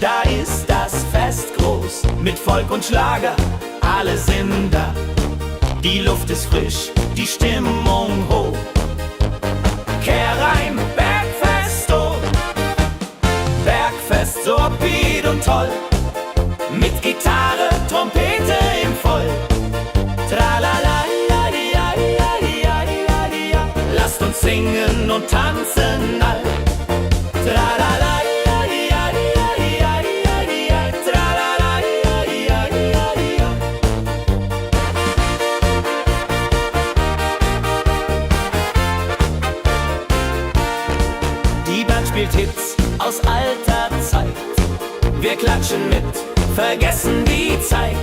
da ist das Fest groß, mit Volk und Schlager, alle sind da. Die Luft ist frisch, die Stimmung hoch. Kehr rein, Bergfest, oh. Bergfest, so upbeat und toll. Mit Gitarre, Trompete im Voll. Tralala, lasst uns singen und tanzen all. Tralala, die Band spielt Hits aus alter Zeit. Wir klatschen mit, vergessen die Zeit.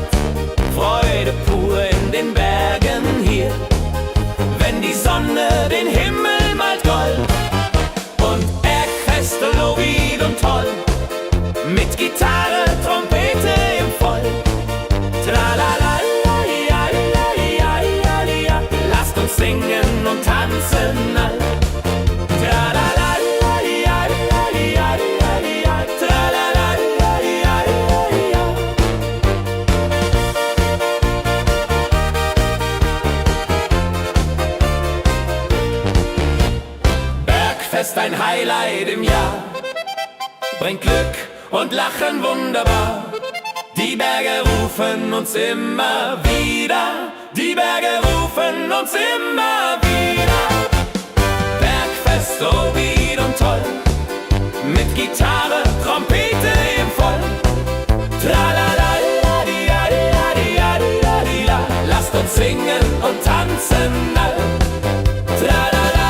Freude pur in den Bergen hier, wenn die Sonne den Himmel malt gold. Und Bergfest, Lovid und toll, mit Gitarre, Trompete im Voll. Tralala, lasst uns singen und tanzen all. Tralala, Bergfest, ein Highlight im Jahr, bringt Glück und Lachen wunderbar. Die Berge rufen uns immer wieder, die Berge rufen uns immer wieder. Bergfest, so wieder und toll, mit Gitarre, Trompete im Voll. Tralala, lasst uns singen und tanzen all. Tralala,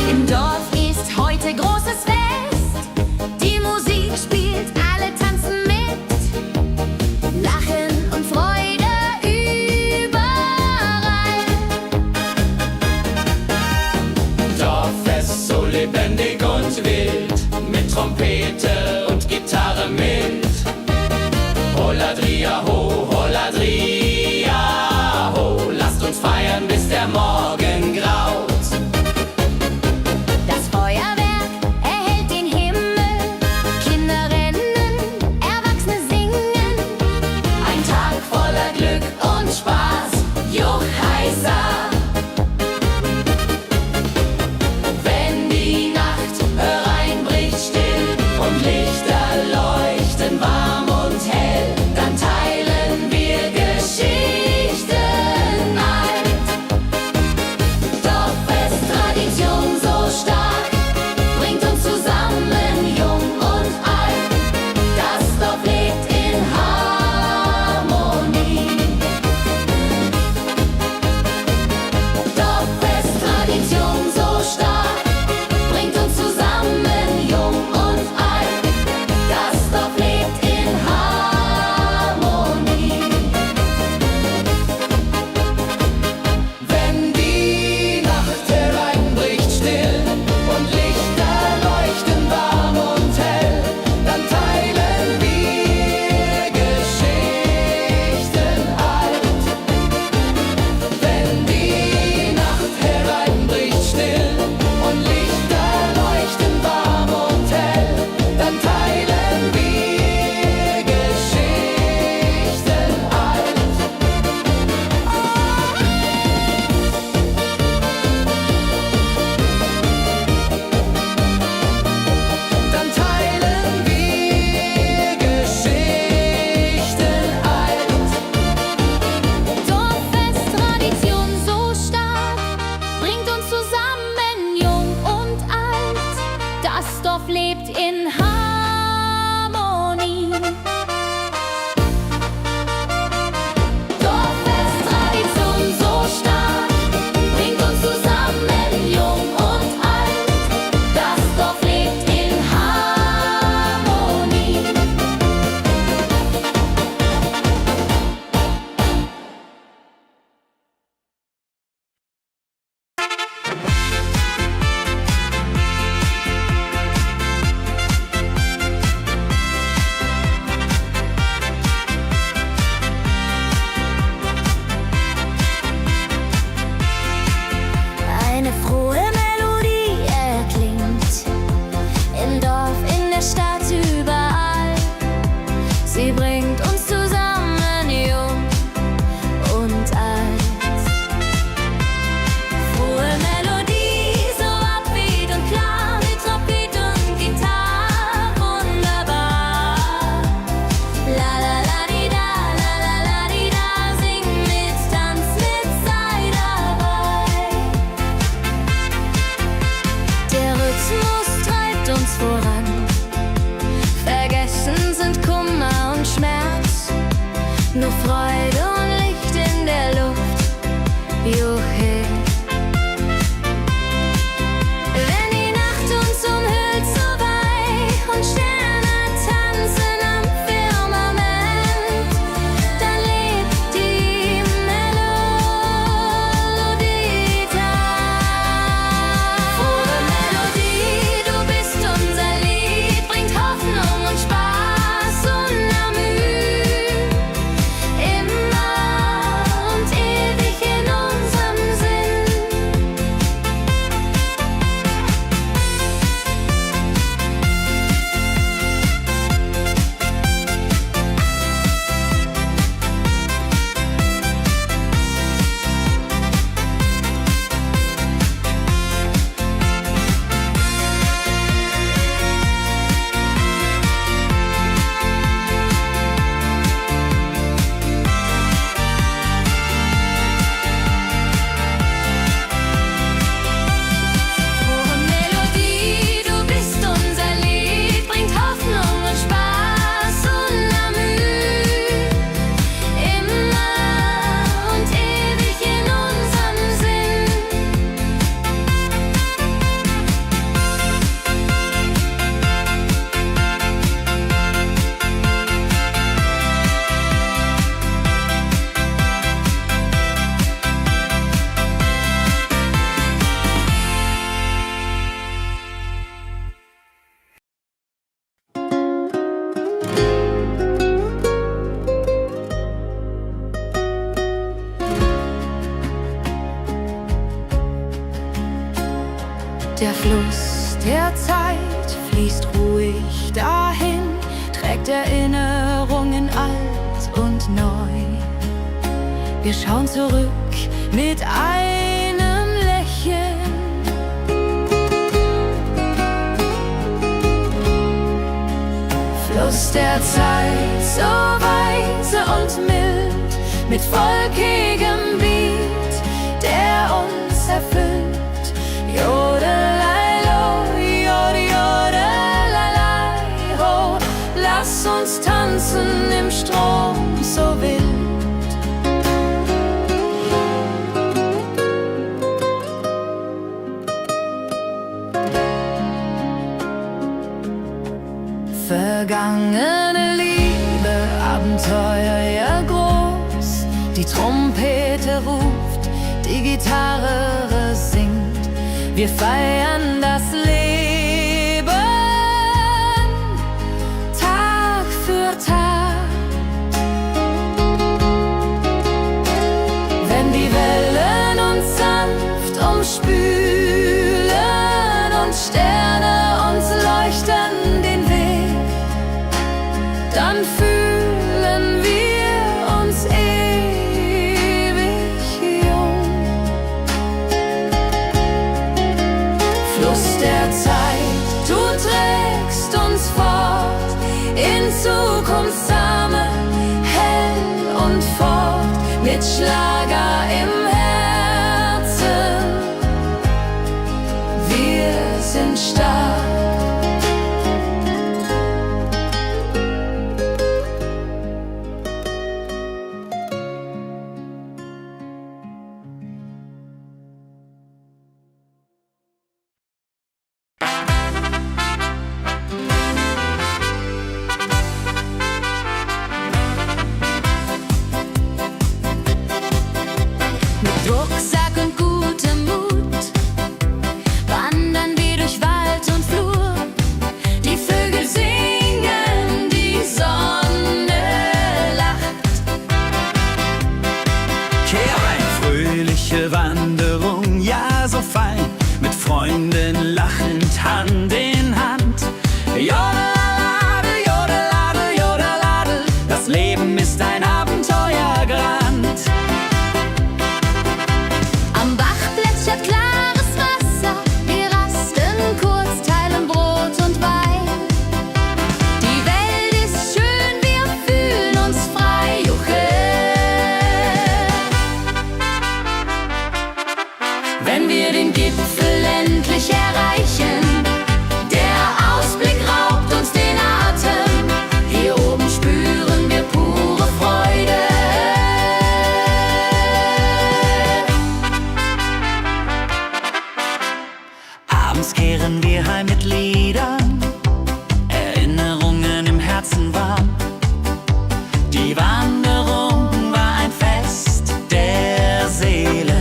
Im Dorf lebt in Harmonie. Dorffest, Tradition so stark, bringt uns zusammen, jung und alt. Das Dorf lebt in Harmonie. Eine frohe Melodie erklingt im Dorf, in der Stadt, überall. Sie bringt uns zusammen, jung und alt. Frohe Melodie, so upbeat und klar, mit Trompete und Gitarre, wunderbar. La la la di da, la la la di da, sing mit, tanz mit, sei dabei. Der Rhythmus treibt uns voran. Vergessen sind Kummer und Schmerz. Nur Freude und Licht in der Luft. Juhe. Wenn die Nacht uns umhüllt so weich und Sterne tanzen am Firmament, dann lebt die Melodie da. Frohe Melodie, du bist unser Lied, bringt Hoffnung und Spaß unermüht. Immer und ewig in unserem Sinn. Frohe Melodie, du bist unser Lied, bringt Hoffnung und Spaß unermüht. Immer und ewig in unserem Sinn. Der Fluss der Zeit fließt ruhig dahin, trägt Erinnerungen alt und neu. Wir schauen zurück mit einem Lächeln. Fluss der Zeit, so weise und mild, mit wolkigem Beat, der uns erfüllt. Jodelei-lo, jodelei-lei, ho, lass uns tanzen im Strom so wild. Vergangene Liebe, Abenteuer ja groß. Die Trompete ruft, die Gitarre singt. Wir feiern das Leben Tag für Tag. Wenn die Wellen uns sanft umspülen und Sterne uns leuchten den Weg, dann fühlen wir uns ewig jung. Fluss der Zeit, du trägst uns fort in Zukunftssame, hell und fort, mit Schlager im Herzen. Wir sind stark. singen lachend Hand in Hand. Jodeladel, jodeladel, jodeladel, das Leben ist ein Abenteuergrand. Am Bach plätschert klares Wasser, wir rasten kurz, teilen Brot und Wein. Die Welt ist schön, wir fühlen uns frei, juche. Wenn wir den Gipfel endlich erreichen, der Ausblick raubt uns den Atem. Hier oben spüren wir pure Freude. Abends kehren wir heim mit Liedern, Erinnerungen im Herzen warm. Die Wanderung war ein Fest der Seele.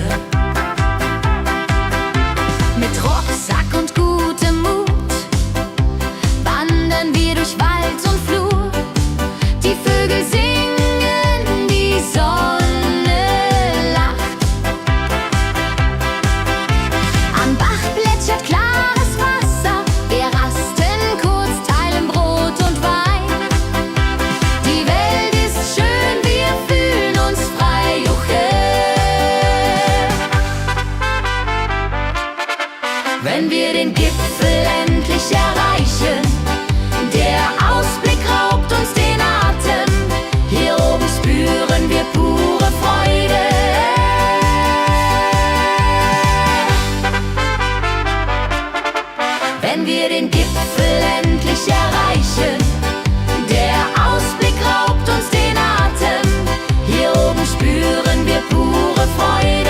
Mit Rucksack und gutem Mut wandern wir durch Wald und Flur. Die Vögel singen, die Sonne lacht. Am Bach plätschert klares Wasser, wir rasten kurz, teilen Brot und Wein. Die Welt ist schön, wir fühlen uns frei, juche. Wenn wir den Gipfel endlich erreichen, der Ausblick raubt uns den Atem. Hier oben spüren wir pure Freude. Wenn wir den Gipfel endlich erreichen, der Ausblick raubt uns den Atem. Hier oben spüren wir pure Freude.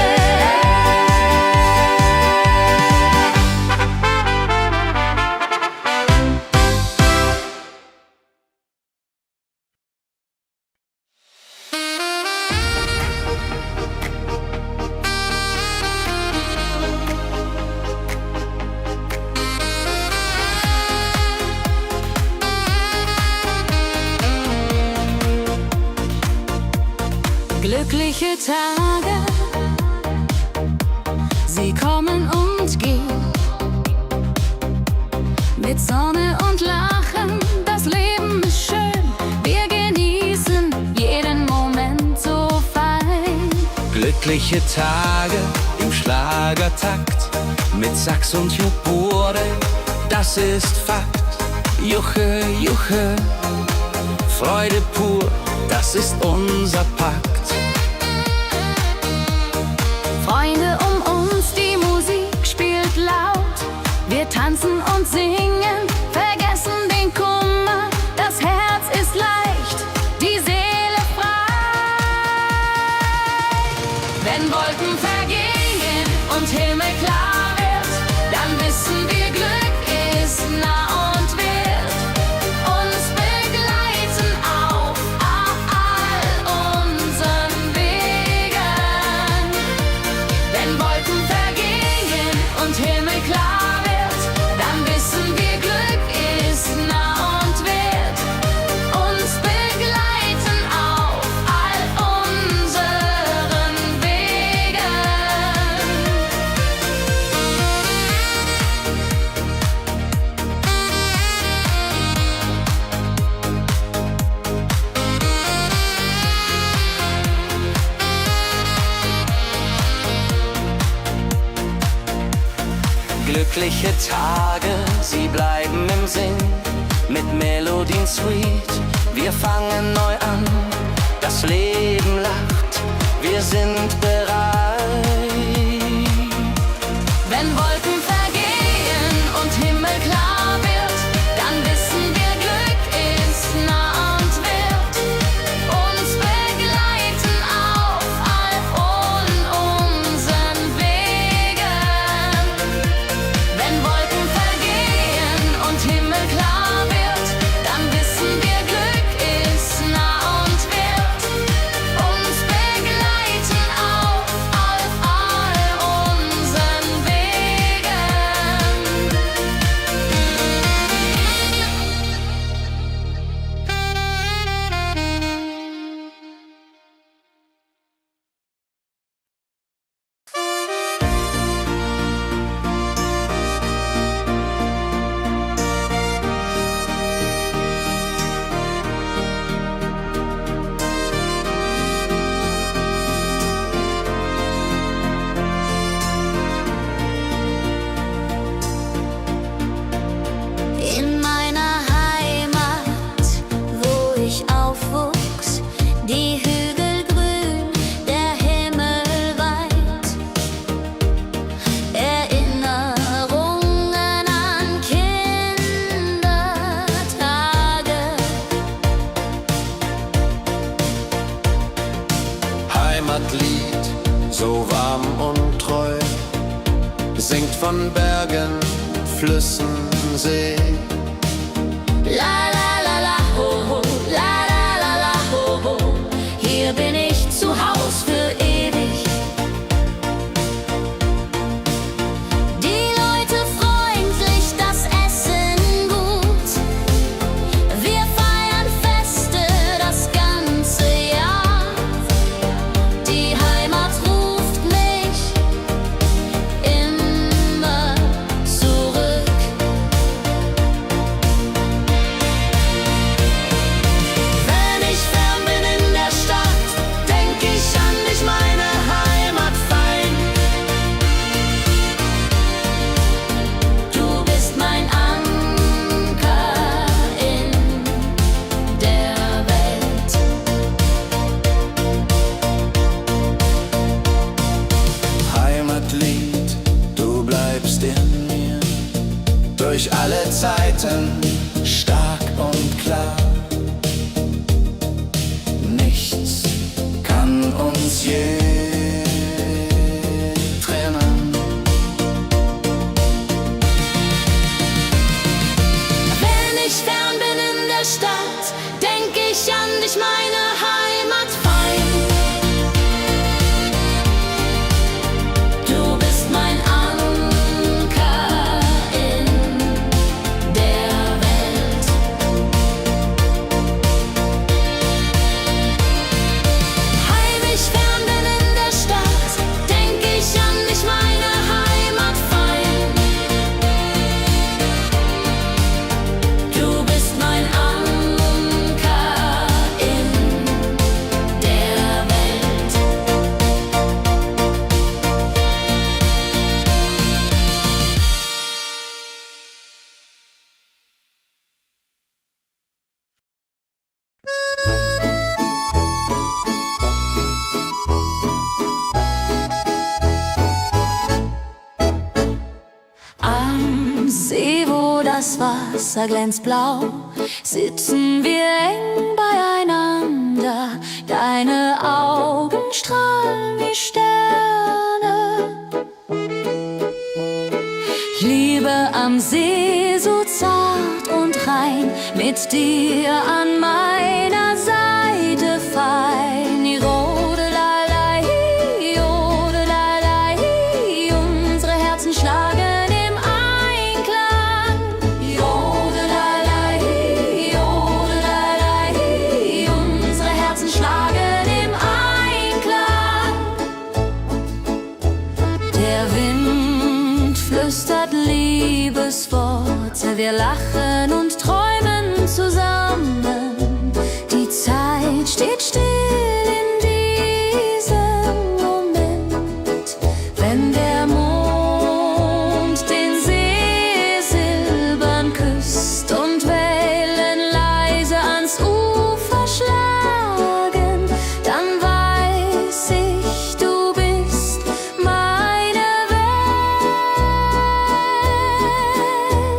Glückliche Tage, sie kommen und gehen. Mit Sonne und Lachen, das Leben ist schön. Wir genießen jeden Moment so fein. Glückliche Tage im Schlagertakt, mit Sax und Jubore, das ist Fakt. Juche, juche, Freude pur, das ist unser Pakt. Freunde um uns, die Musik spielt laut. Wir tanzen und singen, vergessen den Kummer. Das Herz ist leicht, die Seele frei. Wenn Wolken vergehen und Himmel klar wird, dann wissen wir, Glück ist nah und wird uns begleiten auf all unseren Wegen. Wenn Wolken vergehen und Himmel klar wird, dann wissen wir, Glück ist nah und wird uns begleiten auf all unseren Wegen. Glückliche Tage, sie bleiben im Sinn, mit Melodien sweet. Wir fangen neu an, das Leben lacht, wir sind bereit. Wenn Wolken vergehen und Himmel klar wird, dann wissen wir, Glück ist nah und wird uns begleiten auf all unseren Wegen. Wenn Wolken vergehen und Himmel klar wird, dann wissen wir, Glück ist nah und wird uns begleiten auf all unseren Wegen. von Bergen, Flüssen, See. La la la la ho ho, la la la la ho ho. Hier bin ich zu Haus für ewig. Die Leute freundlich, das Essen gut. Wir feiern Feste das ganze Jahr. Die Heimat ruft mich immer zurück. Wenn ich fern bin in der Stadt, denk ich an dich, meine Heimat fein. Du bist mein Anker in der Welt. Heimatlied, du bleibst in mir durch alle Zeiten stark und klar. Nichts kann uns je trennen. Wenn ich fern bin in der Stadt, denk ich an dich, meine Heimat fein. Du bist mein Anker in der Welt. Heim ich fern bin in der Stadt, denk ich an dich, meine Heimat fein. Du bist mein Anker in der Welt. Am See, wo das Wasser glänzt blau, sitzen wir eng beieinander. Deine Augen strahlen wie Sterne. Liebe am See, so zart und rein, mit dir an meiner Seite fein. Jodelei, jodelei, unsere Herzen schlagen im Einklang. Jodelei, jodelei, unsere Herzen schlagen im Einklang. Der Wind flüstert Liebesworte, wir lachen und träumen zusammen. Die Zeit steht still in diesem Moment, wenn der Mond den See silbern küsst und Wellen leise ans Ufer schlagen, dann weiß ich, du bist meine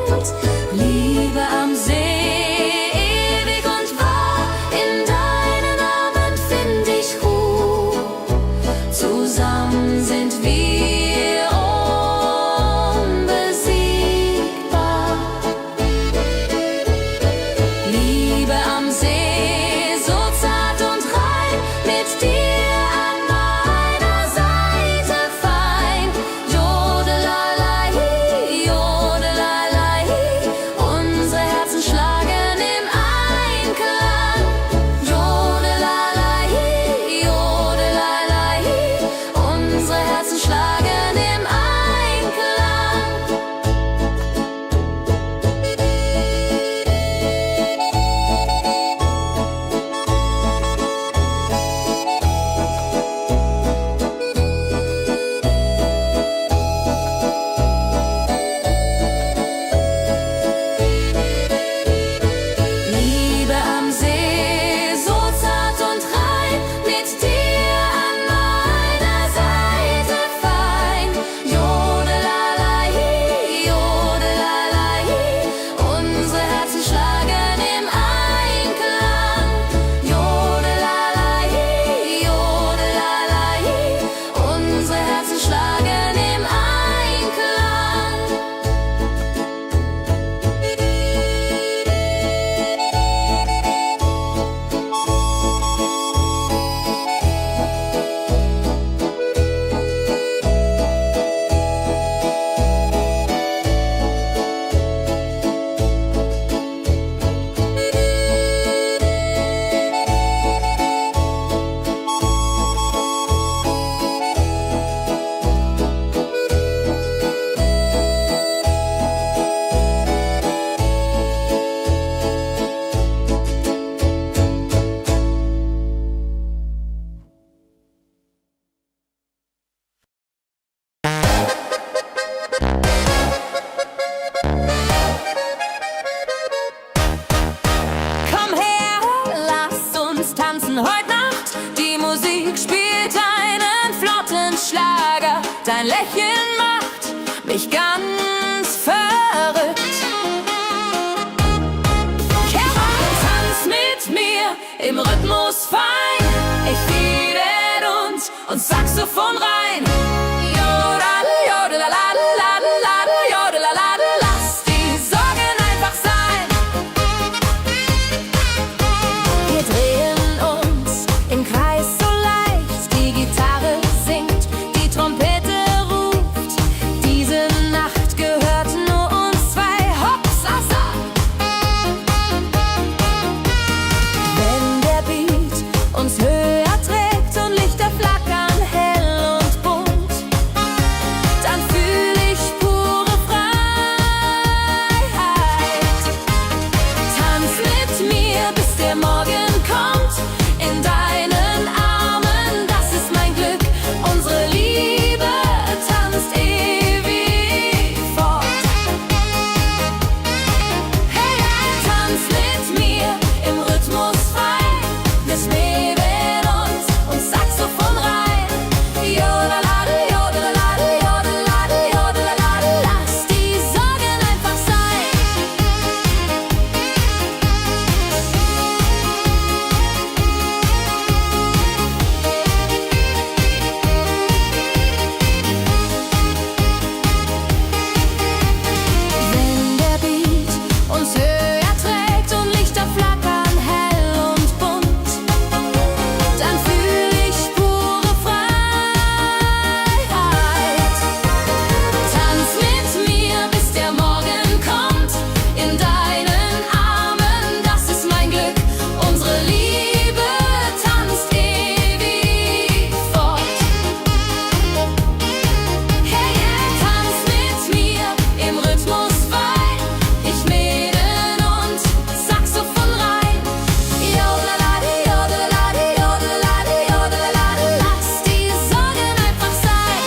Welt. Liebe am See, Dein Lächeln macht mich ganz verrückt. Kehr rein, tanz mit mir im Rhythmus fein. Ich fiedel und Saxophon rein. Jodel, jodelalalalalala, jodelalala. Lass die Sorgen einfach sein. Wir drehen uns im Kreis so leicht. Die Gitarre singt, die Trompete ruft. Diese Nacht gehört nur uns zwei. Hopsasa! Wenn der Beat uns höher trägt und Lichter flackern hell und bunt, dann fühl ich pure Freiheit. Tanz mit mir, bis der Morgen kommt. In deinen Armen, das ist mein Glück. Unsere Liebe tanzt ewig fort. Hey, tanz mit mir im Rhythmus fein. Wir schweben und Saxophon rein. Jodelade, jodelade, jodelade, jodelade. Lass die Sorgen einfach sein. Wenn der Beat uns höher trägt und Lichter flackern hell und bunt, dann fühl ich pure Freiheit. Tanz mit mir, bis der Morgen kommt. In deinen Armen, das ist mein Glück. Unsere Liebe tanzt ewig fort. Hey, tanz mit mir im Rhythmus fein. Ich mähen und Saxophon rein. Jodelade, jodelade, jodelade, jodelade. Lass die Sorgen einfach sein.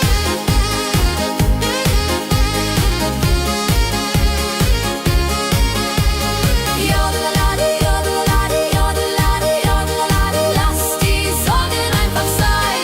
Jodelade, jodelade, jodelade, jodelade. Lass die Sorgen einfach sein.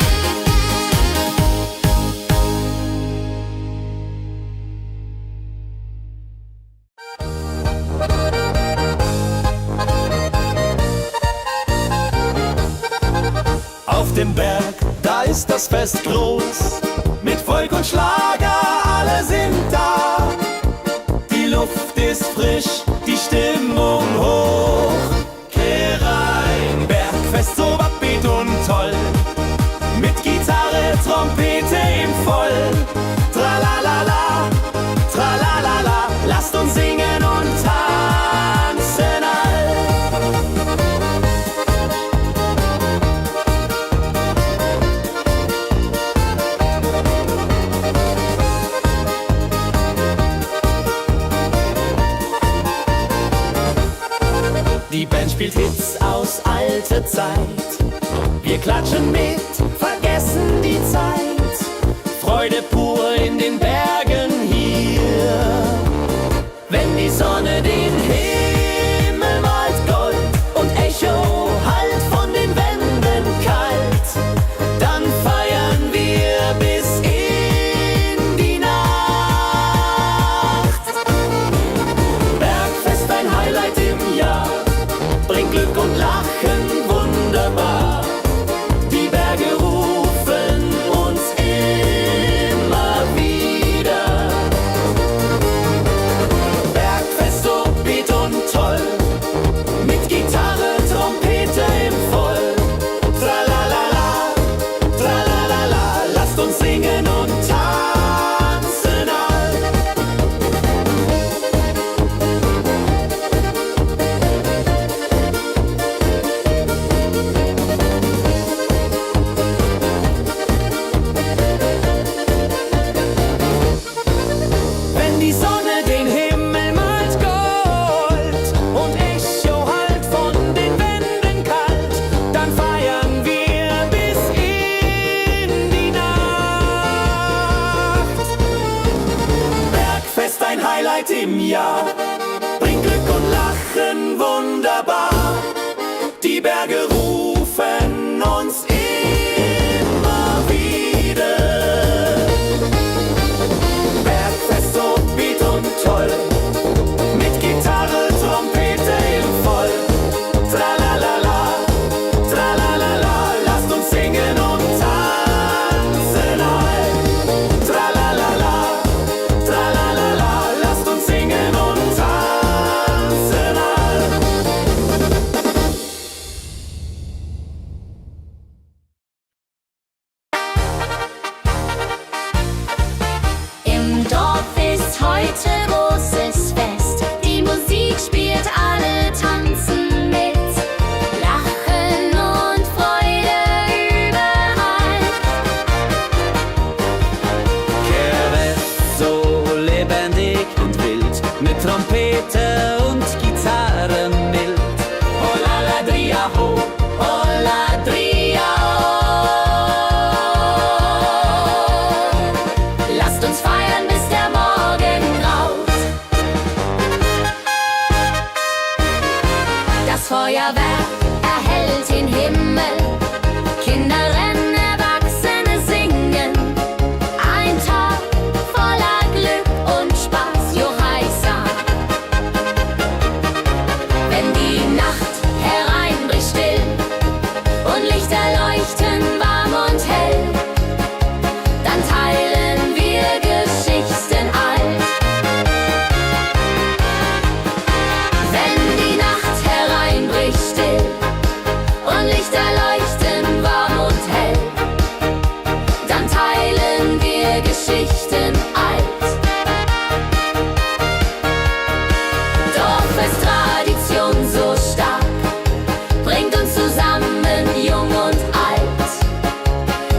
Auf dem Berg, da ist das Fest groß. Mit Volk und Schlager, alle sind da. Die Luft ist frisch, die Stimmung hoch. Kehr rein, Bergfest so upbeat und toll. Mit Gitarre, Trompete im Voll. Tralalala, tralalala. Lasst uns singen und tanzen all. Die Band spielt Hits aus alter Zeit. Wir klatschen mit, vergessen die Zeit. Freude pur in den Bergen hier. Wenn die Sonne den Himmel malt Gold und Echo hallt von den Wänden kalt, dann feiern wir bis in die Nacht. Bergfest, ein Highlight im Jahr, bringt Glück und Lachen wunderbar. Die Berge rufen uns immer wieder. Bergfest so beat und toll, mit Gitarre, Trompete im Voll. Tralalala, tralalala, lasst uns singen und tanzen all. Wenn die Sonne den Himmel malt Gold und Echo hallt von den Wänden kalt, dann feiern wir bis in die Nacht. Bergfest, ein Highlight im Jahr, bringt Glück und Lachen wunderbar. Die Berge rufen uns immer wieder. mit Trompete und Gitarre mild. Oh la la dria ho, oh la dria oh. Lasst uns feiern, bis der Morgen graut. Das Feuerwerk erhellt den Himmel, Kinder rennen, Erwachsene singen. Ein Tag voller Glück und Spaß, Johaisa. Wenn die Nacht hereinbricht still und Lichter leuchten warm und hell, dann teilen wir Geschichten alt. Wenn die Nacht hereinbricht still und Lichter leuchten warm und hell, dann teilen wir Geschichten alt. Dorffest-Tradition so stark, bringt uns zusammen, jung und alt.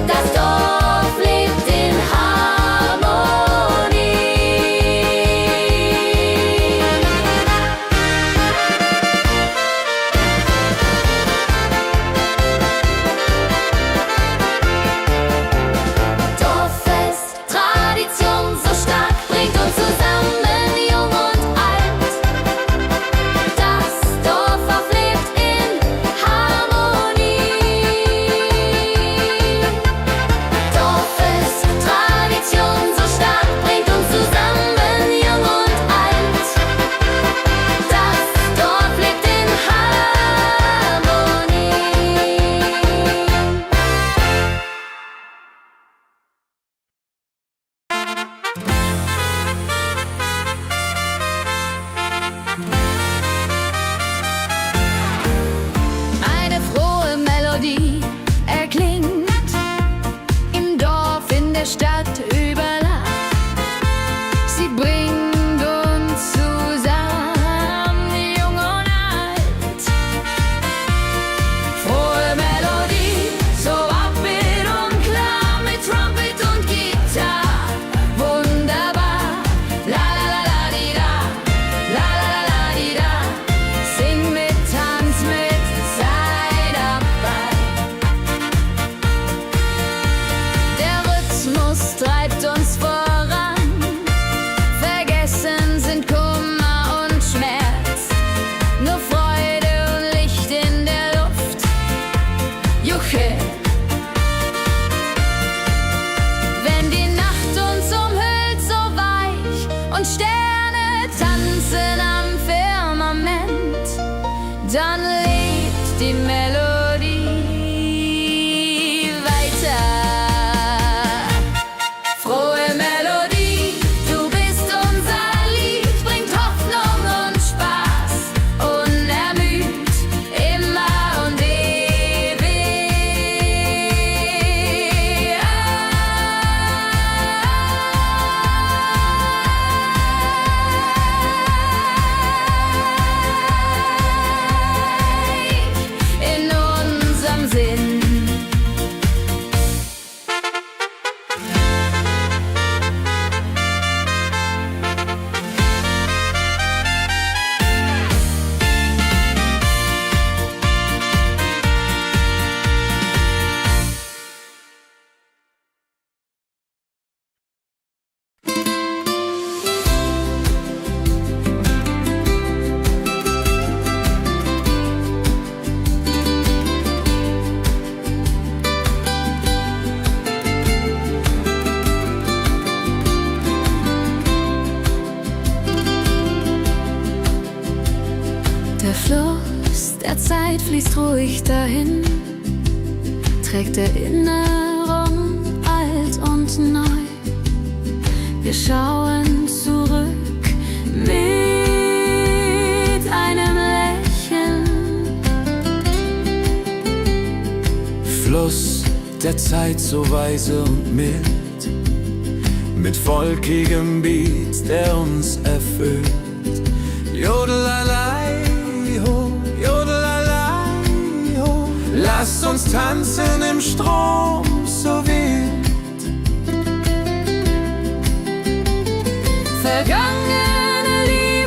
Das Dorf lebt in Harmonie. Dorffest, Tradition so stark, bringt uns zusammen, jung und alt. Das Dorf auflebt in Harmonie. Dorffest, Tradition so stark, bringt uns zusammen, jung und alt. Das Dorf lebt in Harmonie. Eine frohe Melodie erklingt im Dorf, in der Stadt, überall. Sie bringt uns zusammen, jung und alt. Frohe Melodie, so upbeat und klar, mit Trumpet und Gitarre. Wunderbar, la la la la di da, la la la la di da. Sing mit, tanz mit, sei dabei. Der Rhythmus treibt uns voran, vergessen sind Kummer und Schmerz. Nur Freude und Licht in der Luft, Juche. Wenn die Nacht uns umhüllt, so weich, und Sterne tanzen am Firmament, dann lebt die Melodie weiter. Frohe Melodie, du bist unser Lied, bringt Hoffnung und Spaß, unermüd, immer und ewig. In unserem Sinn. Der Fluss der Zeit fließt ruhig dahin, trägt Erinnerung alt und neu. Wir schauen zurück mit einem Lächeln. Fluss der Zeit so weise und mild, mit volkigem Beat, der uns erfüllt. Jodelalei ho, jodelalei ho. Lasst uns tanzen im Strom so wild. Vergangene Liebe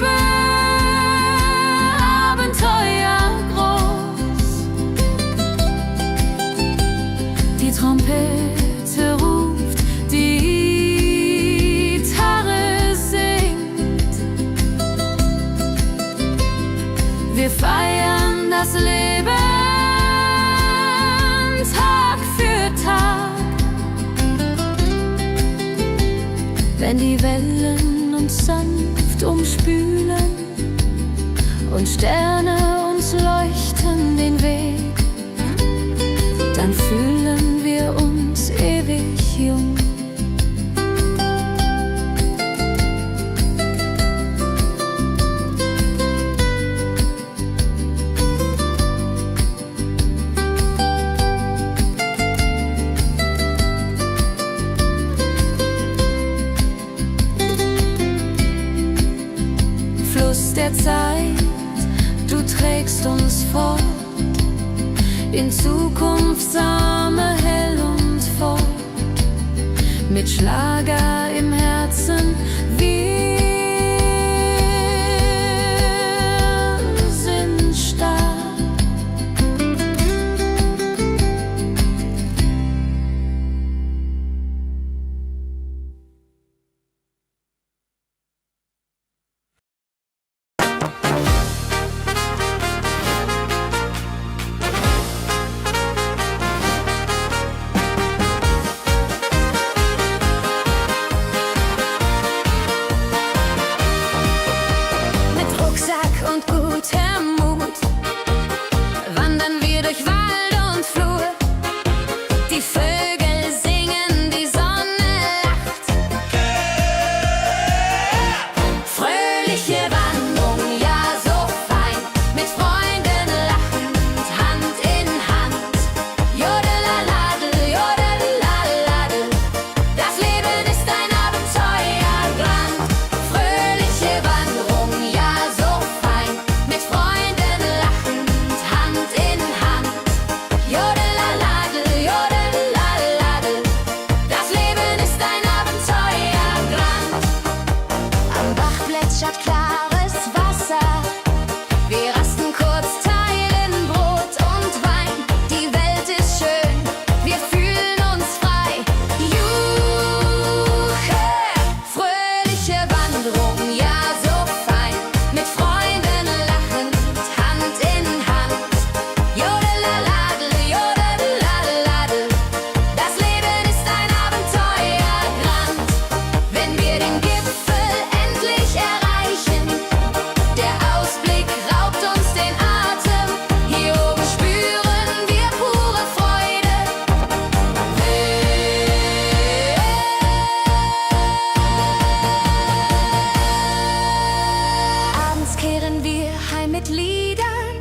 das Leben Tag für Tag. Wenn die Wellen uns sanft umspülen und Sterne uns leuchten den Weg, dann fühlen wir uns ewig jung. Fluss der Zeit, du trägst uns fort in Zukunftssame hell und fort, mit Schlager im Herzen. Wir sind stark. Und gutem Mut wandern wir durch Wald und Flur. Die Vögel singen, die Sonne lacht. Fröhliche Wanderung, ja so fein, mit Freunden lachend, Hand in Hand. Jodelaladel, jodelaladel, das Leben ist ein Abenteuerland. Fröhliche Wanderung, ja so fein, mit Freunden lachend, Hand in Hand. Jodelaladel, jodelaladel, das Leben ist ein Abenteuerland. Am Bach plätschert klares Wasser, wir rasten kurz, teilen Brot und Wein. Die Welt ist schön, wir fühlen uns frei. Juche, fröhliche Wanderung, ja so fein, mit Freunden lachend, Hand in Hand. Jodelaladel, jodelaladel, das Leben ist ein Abenteuerland. Wenn wir den Gipfel endlich erreichen, der Ausblick raubt uns den Atem. Hier oben spüren wir pure Freude. Abends kehren wir heim mit Liedern,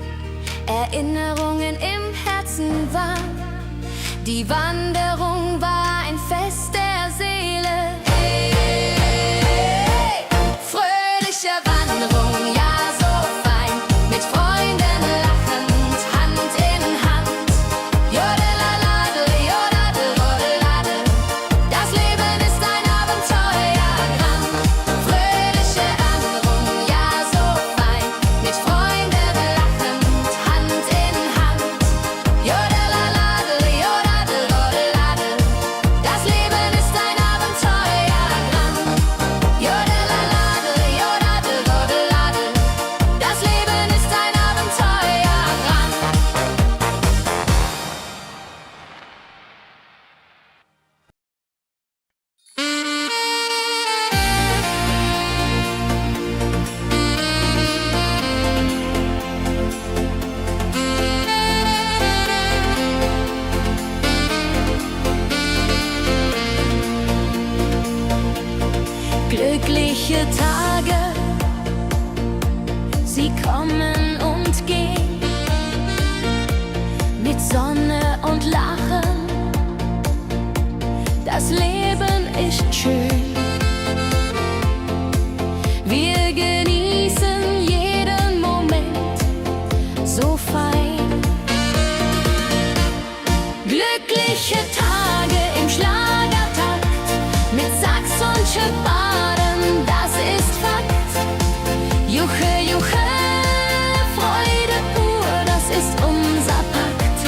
Erinnerungen im Herzen warm. Die Wanderung war ein Fest der Seele. Hey, fröhliche Wanderung, ja so fein, mit Freunden lachend, Hand in Hand. Jodelaladel, jodadel, rodeladel, das Leben ist ein Abenteuerland. Fröhliche Wanderung, ja so fein, mit Freunden lachend, Hand in Hand. Jodelaladel, jodadel, rodeladel, das Leben ist ein Abenteuerland. Jodelaladel, jodadel, rodeladel, das Leben ist ein Abenteuerland. Glückliche Tage, sie kommen und gehen, mit Sonne und Lachen. Das Leben ist schön. Wir genießen jeden Moment so fein. Glückliche Tage im Schlagertakt, mit Sax und Schöpbaden, das ist Fakt. Juche, juche, Freude pur, das ist unser Pakt.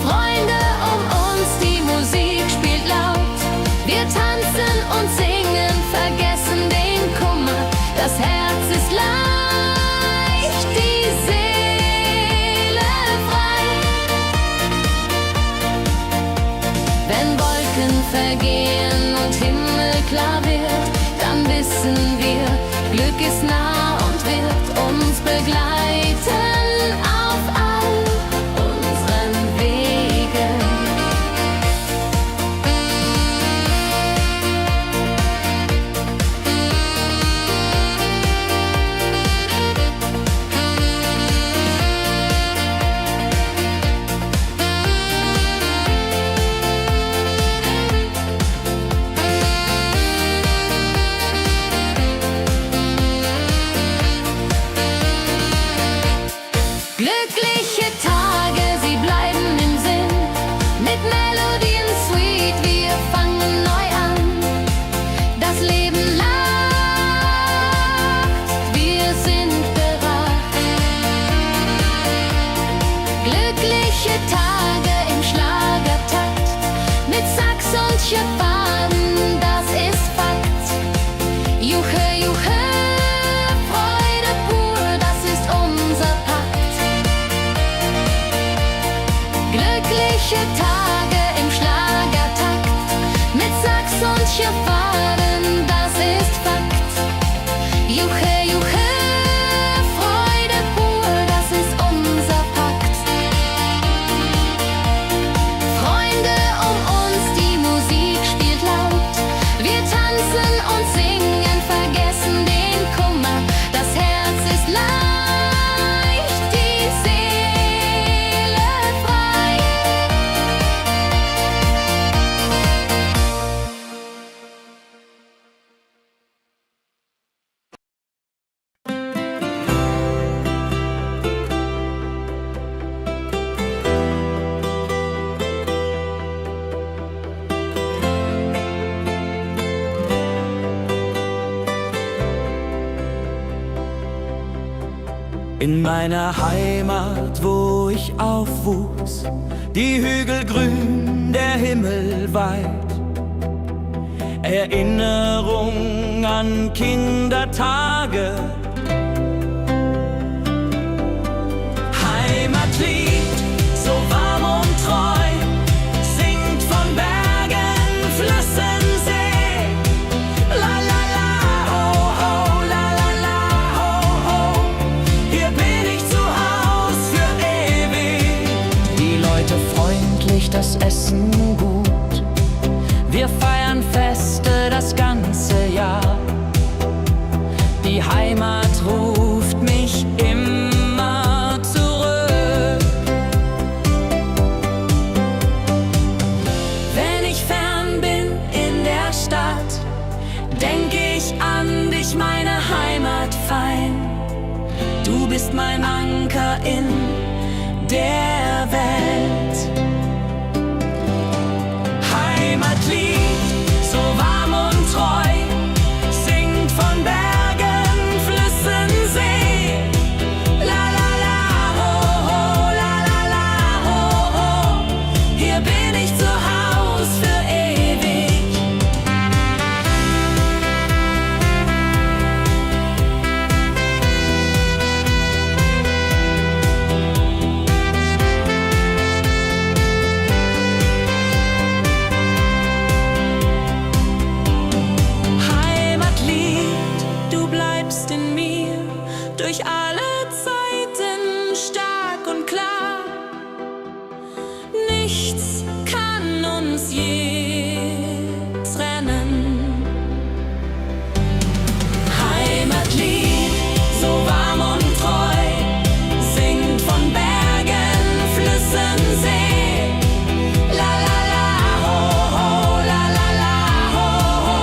Freunde um uns, die Musik spielt laut. Wir tanzen und singen, vergessen den Kummer. Das Herz ist leicht, juche, Freude pur, das ist unser Pakt. Glückliche Tage im Schlagertakt, mit Sax und Schirrfaden, das ist Fakt. Juche, juche, Freude pur, das ist unser Pakt. Freunde um uns, die Musik spielt laut. Wir tanzen und singen, vergessen den Kummer. Das Herz ist leicht, die Seele frei. In meiner Heimat, wo ich aufwuchs, die Hügel grün, der Himmel weit. Erinnerung an Kindertage. Heimatlied, so warm und treu, singt von Bergen, Flüssen, See. La la la, ho ho, la la la, ho ho. Hier bin ich zu Haus für ewig. Die Leute freundlich, das Essen gut. Wir feiern Feste das ganze Jahr. Die Heimat ruft mich immer zurück. Wenn ich fern bin in der Stadt, denk ich an dich, meine Heimat fein. Du bist mein Anker in der Welt. Heimatlied, so warm und treu, singt von Bergen, Flüssen, See. La la la, ho ho, la la la, ho ho. Hier bin ich zu Haus für ewig. Heimatlied, du bleibst in mir durch alle Zeiten stark und klar. Nichts kann uns je trennen. Heimatlied, so warm und treu, singt von Bergen, Flüssen, See. La la la, ho ho, la la la, ho ho.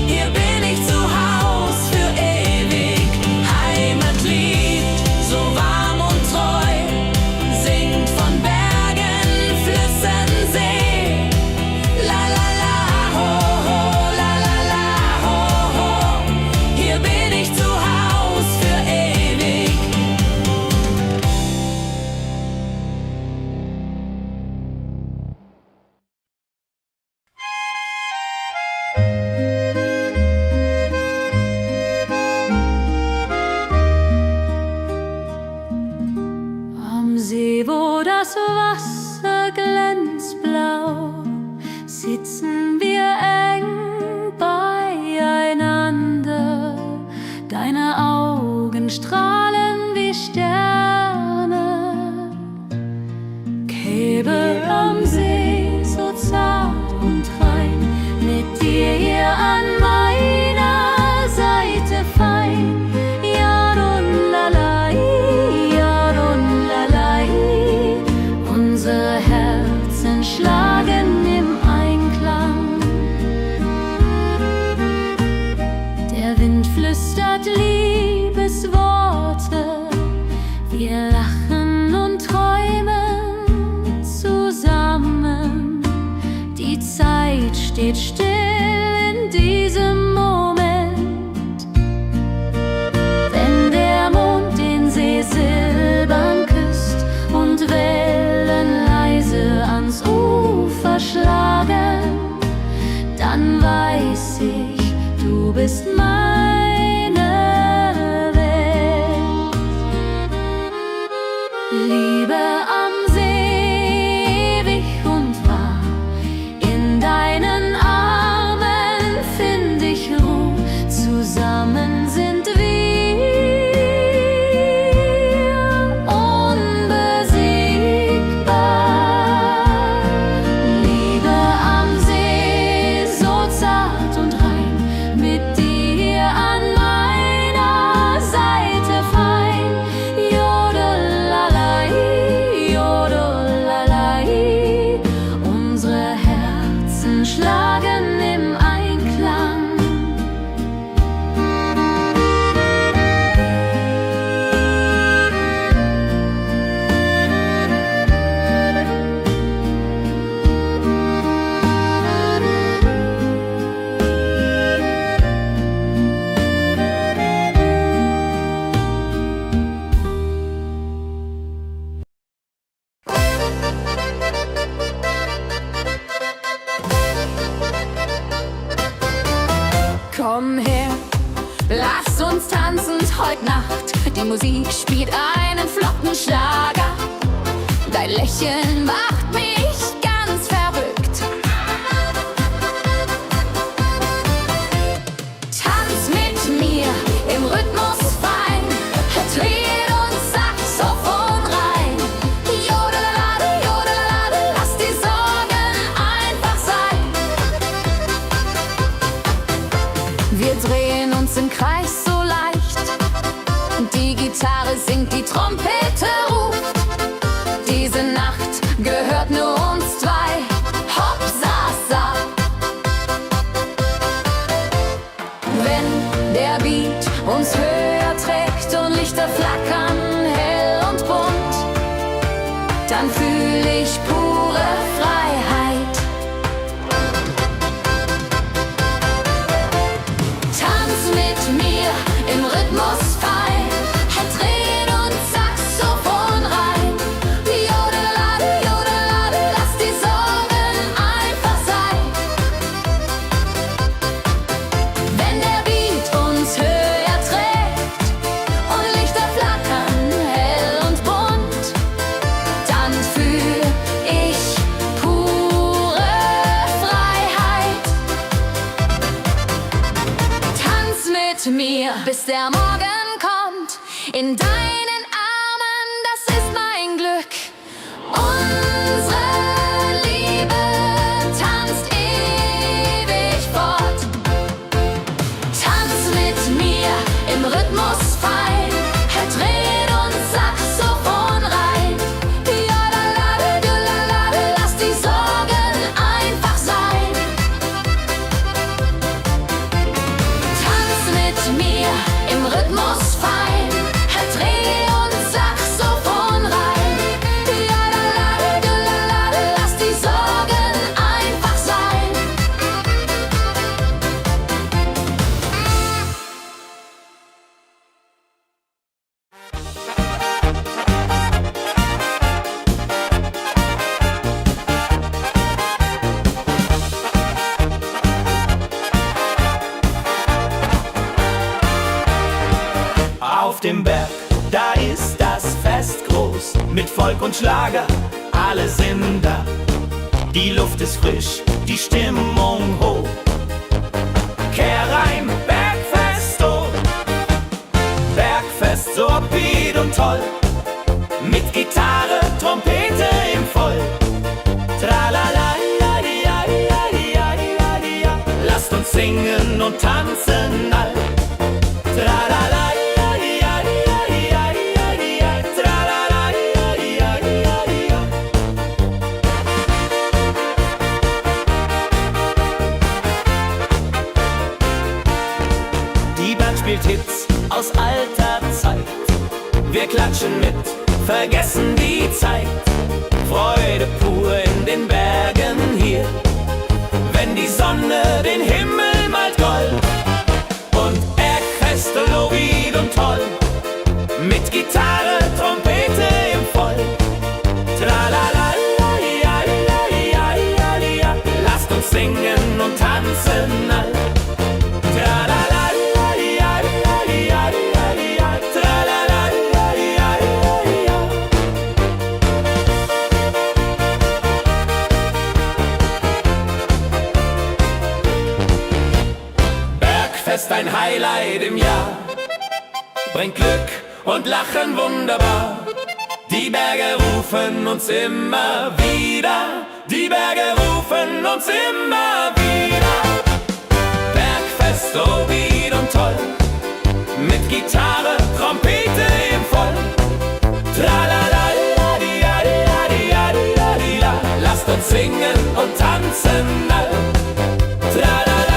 Hier bin ich zu Haus für ewig. Heimatlied, so warm und treu, singt von Bergen, Flüssen, See. La la la, ho ho, la la la, ho ho. Hier bin ich zu Haus für ewig. Am See, wo das Wasser glänzt blau, sitzen wir eng beieinander. Deine Augen strahlen wie Sterne. Käbe am See, so zart und rein, mit dir hier an meiner Seite fein. Yarun-lalai, Yarun-lalai. Unsere Herzen schlagen im Einklang. Der Wind flüstert Liebesworte. Wir lachen und träumen zusammen. Die Zeit steht still in diesem Moment. Wenn der Mond den See silbern küsst und Wellen leise ans Ufer schlagen, dann weiß ich, du bist mein Lass uns tanzen heut Nacht. Die Musik spielt einen flotten Schlager. Dein Lächeln macht mich ganz verrückt. Tanz mit mir im Rhythmus fein. Tritt und Saxophon rein. Jodelade, jodelade, lass die Sorgen einfach sein. Wir drehen uns im Kreis so leicht. Die Gitarre singt, die Trompete ruft. Diese Nacht gehört nur uns zwei. Hopp, sa, sa. Wenn der Beat uns höher trägt und Lichter flackern hell und bunt, dann fühl ich pure Freiheit. Tanz mit mir im Rhythmus fein. Drehen und Saxophon rein. Jodelade, jodelade, lass die Sorgen einfach sein. Wenn der Beat uns höher trägt und Lichter flackern hell und bunt, dann fühl ich pure Freiheit. Tanz mit mir, bis der Morgen kommt. In deinen Armen, das ist mein Glück. Unsere Liebe tanzt ewig fort. Tanz mit mir im Rhythmus fein. Dreh und Saxophon rein. Jodelade, jodelade, lass die Sorgen einfach sein. Tanz mit mir im Rhythmus fein. Dreh und Saxophon rein. Jodelade, jodelade, lass die Sorgen einfach sein. Auf dem Berg, da ist das Fest groß, mit Volk und Schlager, alle sind da. Die Luft ist frisch, die Stimmung hoch. Kehr rein, Bergfest, oh. Bergfest, so upbeat und toll. Mit Gitarre, Trompete im Voll. Tralala, ja, ja, ja, ja, ja, ja. Lasst uns singen und tanzen all. Tralala. Spielt Hits aus alter Zeit. Wir klatschen mit, vergessen die Zeit. Freude pur in den Bergen hier. Wenn die Sonne den Himmel malt gold. Und Bergfest, Lorid und toll. Mit Gitarre, Trompete im Voll. Tralala, ja, ja, ja, ja, ja. Lasst uns singen und tanzen all. Tralala. Bergfest, ein Highlight im Jahr, bringt Glück und Lachen wunderbar. Die Berge rufen uns immer wieder, die Berge rufen uns immer wieder. Bergfest, so wied und toll, mit Gitarre, Trompete im Voll. Tralala, ja, ja, ja, ja, ja. Lasst uns singen und tanzen all. Tralala.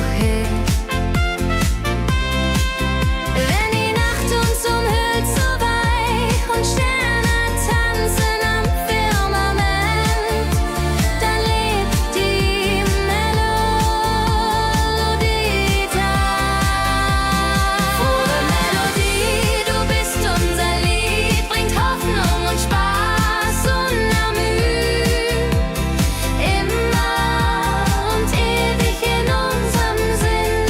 woher. Wenn die Nacht uns umhüllt so weich und Sterne tanzen am Firmament, dann lebt die Melodie da. Frohe Melodie, du bist unser Lied, bringt Hoffnung und Spaß unermüht, immer und ewig in unserem Sinn.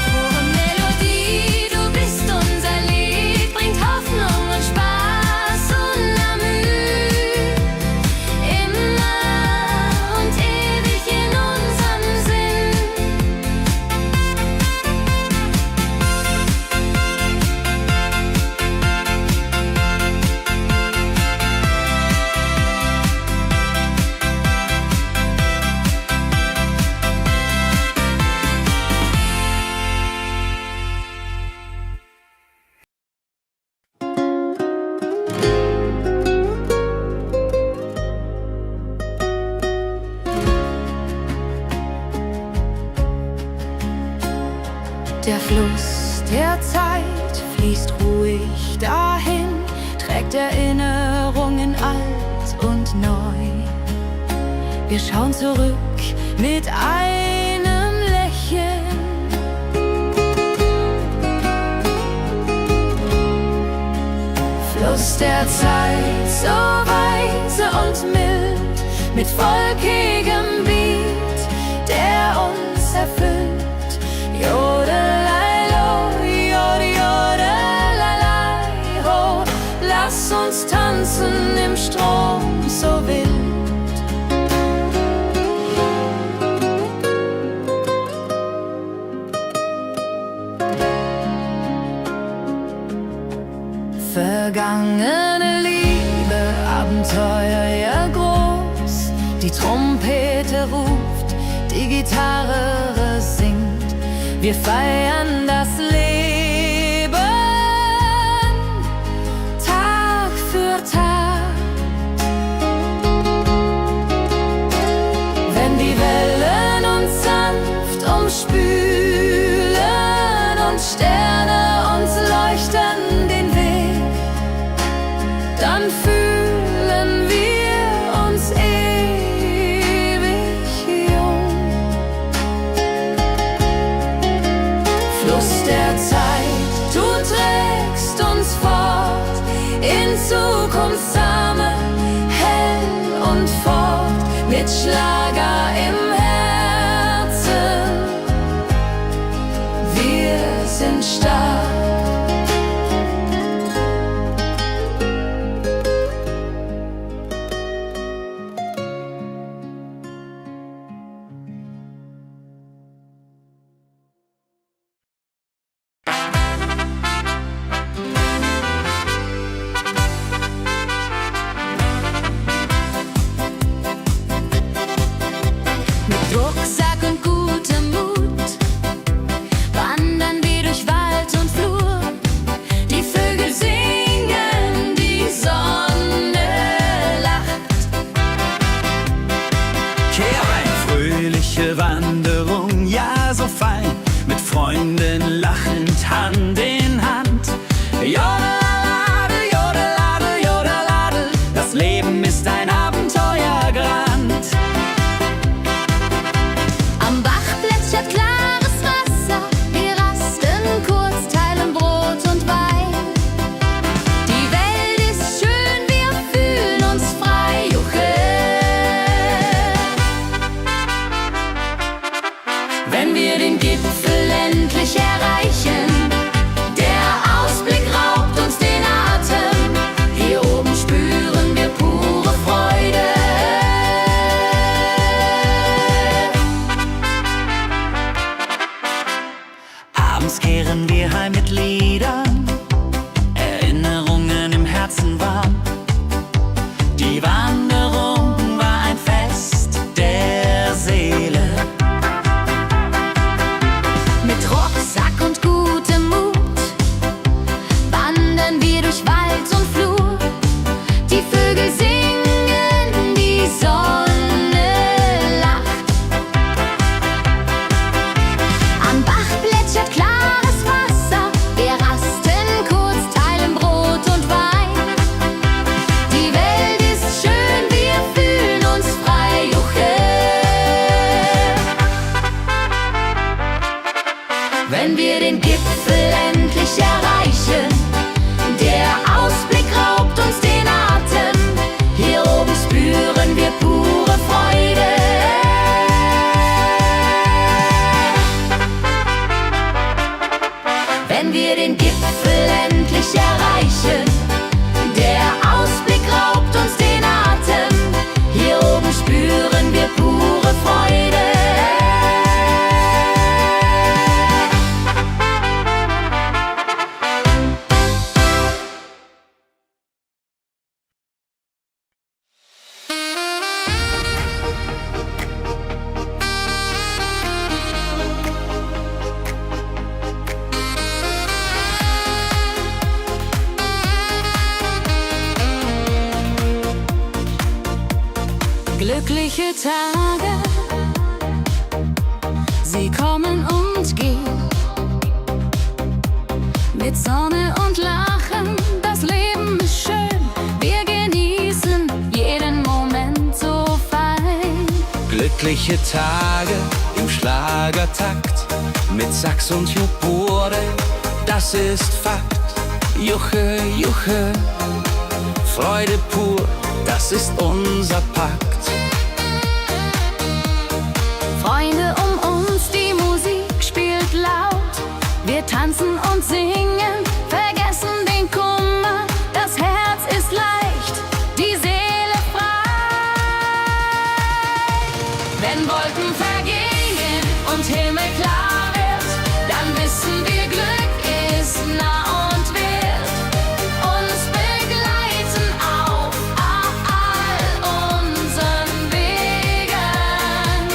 Frohe Melodie, du bist unser Lied, bringt Hoffnung und Spaß unermüht, immer und ewig in unserem Sinn. Der Fluss der Zeit fließt ruhig dahin, trägt Erinnerungen alt und neu. Wir schauen zurück mit einem Lächeln. Fluss der Zeit, so weise und mild, mit wolkigem Beat, der uns erfüllt. Jodelailo, jodelalailai, ho, lass uns tanzen im Strom so wild. Vergangene Liebe, Abenteuer ja groß, die Trompete ruft, die Gitarre singt, wir feiern das Leben, Tag für Tag. Wenn die Wellen uns sanft umspülen und Sterne uns leuchten den Weg, dann fühlen wir uns ewig jung. Fluss der Zeit, du trägst uns fort in Zukunftssame, hell und fort, mit Schlager im Herzen. Wir sind stark. Rucksack und gutem Mut wandern wir durch Wald und Flur. Die Vögel singen, die Sonne lacht. Kehr ein, fröhliche Wanderung, ja so fein, mit Freunden lachend Hand in Hand. Jodelade, jodelade, jodelade, das Leben ist ein Abenteuergrand. Am Bach plätschert klares Wasser, wir rasten kurz, teilen Brot und Wein. Die Welt ist schön, wir fühlen uns frei, juche. Wenn wir den Gipfel endlich erreichen, der Ausblick raubt uns den Atem. Hier oben spüren wir pure Freude. wenn wir den Gipfel endlich erreichen. Der Ausblick raubt uns den Atem, hier oben spüren wir pure Freude. Wenn wir den Gipfel endlich erreichen, der Ausblick raubt uns den Atem, hier oben spüren wir pure Freude. Glückliche Tage, sie kommen und gehen, mit Sonne und Lachen, das Leben ist schön, wir genießen jeden Moment so fein. Glückliche Tage im Schlagertakt, mit Sax und Jubore, das ist Fakt. Juche, Juche, Freude pur, das ist unser Pakt. Freunde um uns, die Musik spielt laut. Wir tanzen und singen, vergessen den Kummer. Das Herz ist leicht, die Seele frei. Wenn Wolken vergehen und Himmel klar wird, dann wissen wir, Glück ist nah und wird uns begleiten auf all unseren Wegen.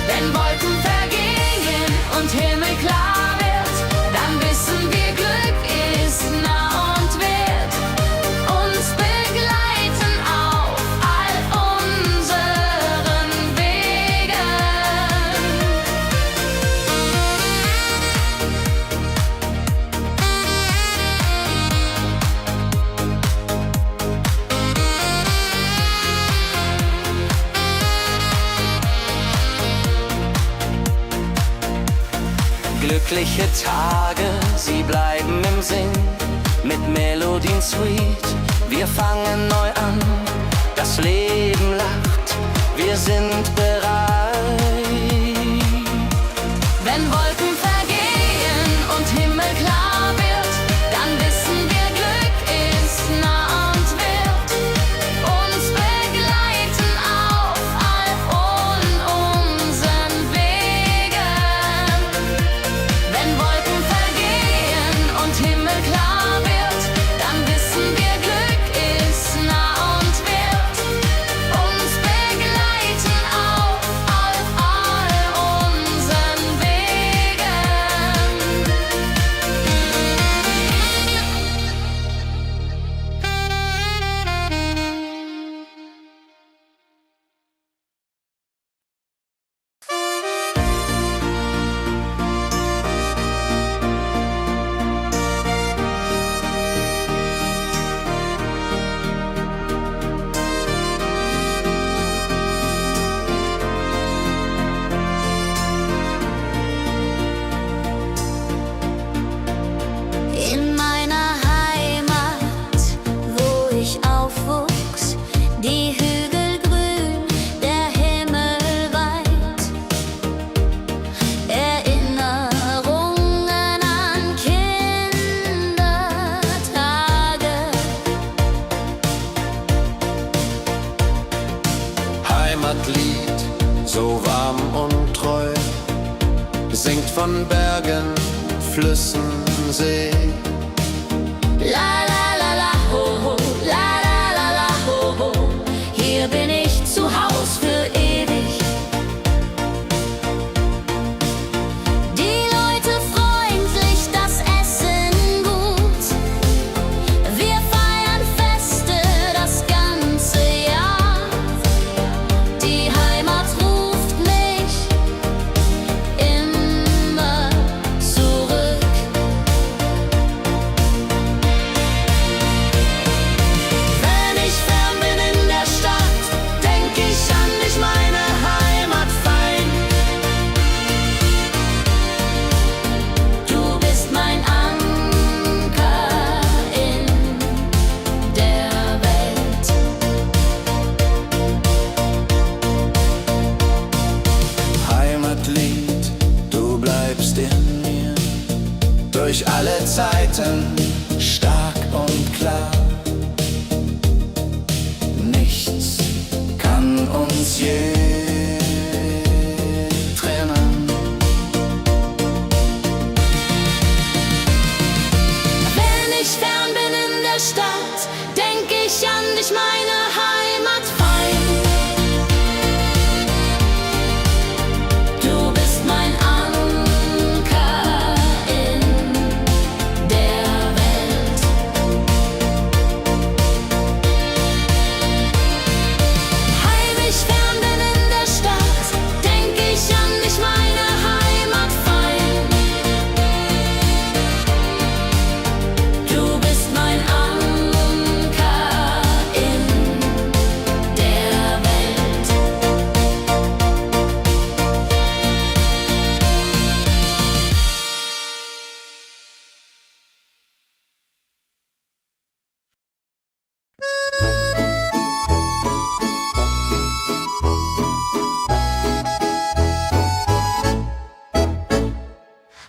Wenn Wolken vergehen und Himmel klar wird, dann wissen wir, Glück ist nah und wird uns begleiten auf all unseren Wegen. Glückliche Tage, sie bleiben im Sinn, mit Melodien sweet. Wir fangen neu an, das Leben lacht, wir sind bereit. Wenn Wolken vergehen und Himmel klar wird, dann wissen wir, Glück ist nah und wird uns begleiten auf all unseren Wegen. Wenn Wolken vergehen und Himmel klar wird, dann wissen wir, Glück ist nah und wird uns begleiten auf all unseren Wegen. In meiner Heimat, wo ich aufwuchs, die Hügel grün, der Himmel weit. Erinnerungen an Kindertage. Heimatlied, so warm und treu, singt von Bergen, Flüssen, See. La la la la ho ho, la la la la ho ho. Hier bin ich zu Haus für ewig. Die Leute freundlich, das Essen gut. Wir feiern Feste das ganze Jahr. Die Heimat ruft mich immer zurück. durch alle Zeiten, stark und klar. Nichts kann uns je trennen. Wenn ich fern bin in der Stadt, denk ich an dich, meine Heimat fein. Du bist mein Anker in der Welt. Heimlich fern bin in der Stadt, denk ich an dich, meine Heimat fein. Du bist mein Anker in der Welt.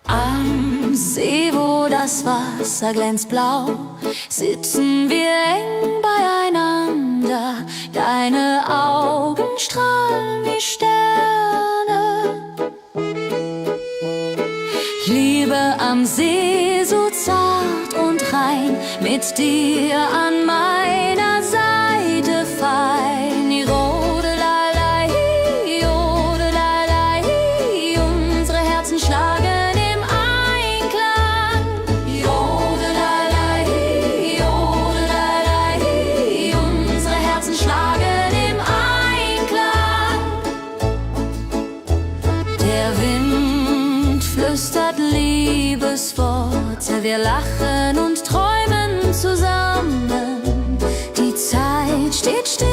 Am See, wo das Wasser glänzt blau, sitzen wir eng beieinander. Deine Augen strahlen wie Sterne. Liebe am See, so zart und rein, mit dir an meiner Seite fein. Jodelalei, jodelalei, unsere Herzen schlagen im Einklang. Jodelalei, jodelalei, unsere Herzen schlagen im Einklang. Der Wind flüstert Liebesworte, wir lachen und träumen zusammen. Die Zeit steht still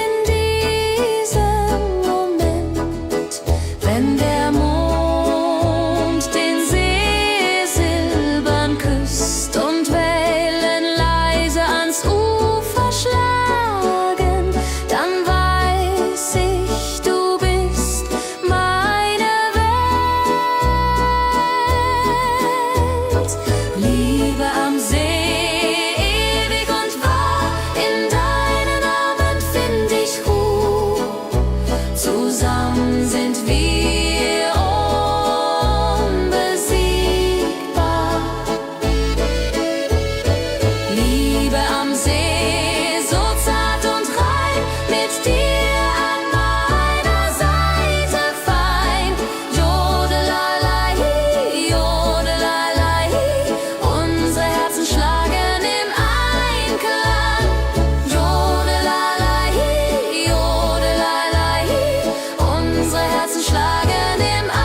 in diesem Moment, wenn der Mond den See silbern küsst und Wellen leise ans Ufer schlagen, dann weiß ich, du bist meine Welt. Liebe am See, ewig und wahr, in deinen Armen find ich Ruhe. Zusammen sind wir unbesiegbar. Liebe am See, so zart und rein, mit dir an meiner Seite fein. Jodelalei, jodelalei, unsere Herzen schlagen im Einklang. Jodelalei, jodelalei, unsere Herzen schlagen im Einklang.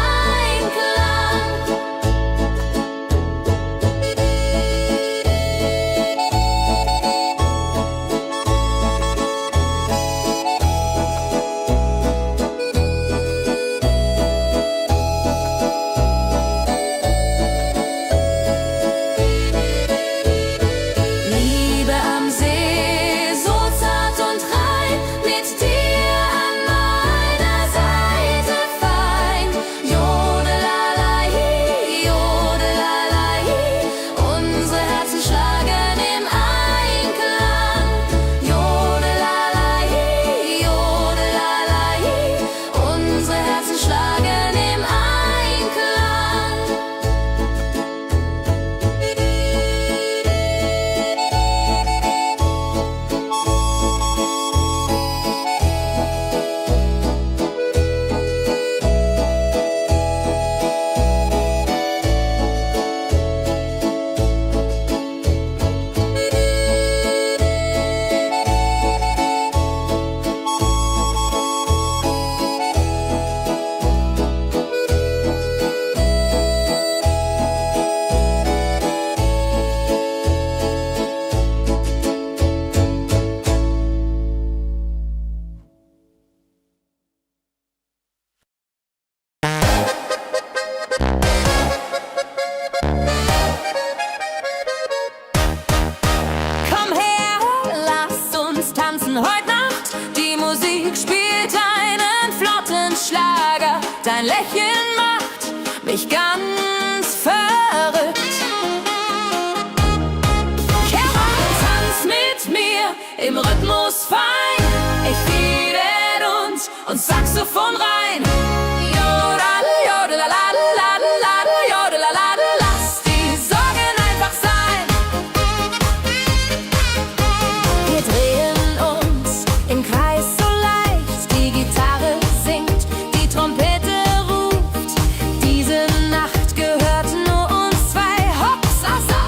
Liebe am See, so zart und rein, mit dir an meiner Seite fein. Jodelalei, jodelalei, unsere Herzen schlagen im Einklang. Jodelalei, jodelalei, unsere Herzen schlagen im Einklang. Komm her, lass uns tanzen heute Nacht. Die Musik spielt einen flotten Schlager. Dein Lächeln macht mich ganz verrückt. Saxophon rein. Jodel, jodelalalalalala, jodelalala, lass die Sorgen einfach sein. Wir drehen uns im Kreis so leicht, die Gitarre singt, die Trompete ruft. Diese Nacht gehört nur uns zwei, Hopsasa.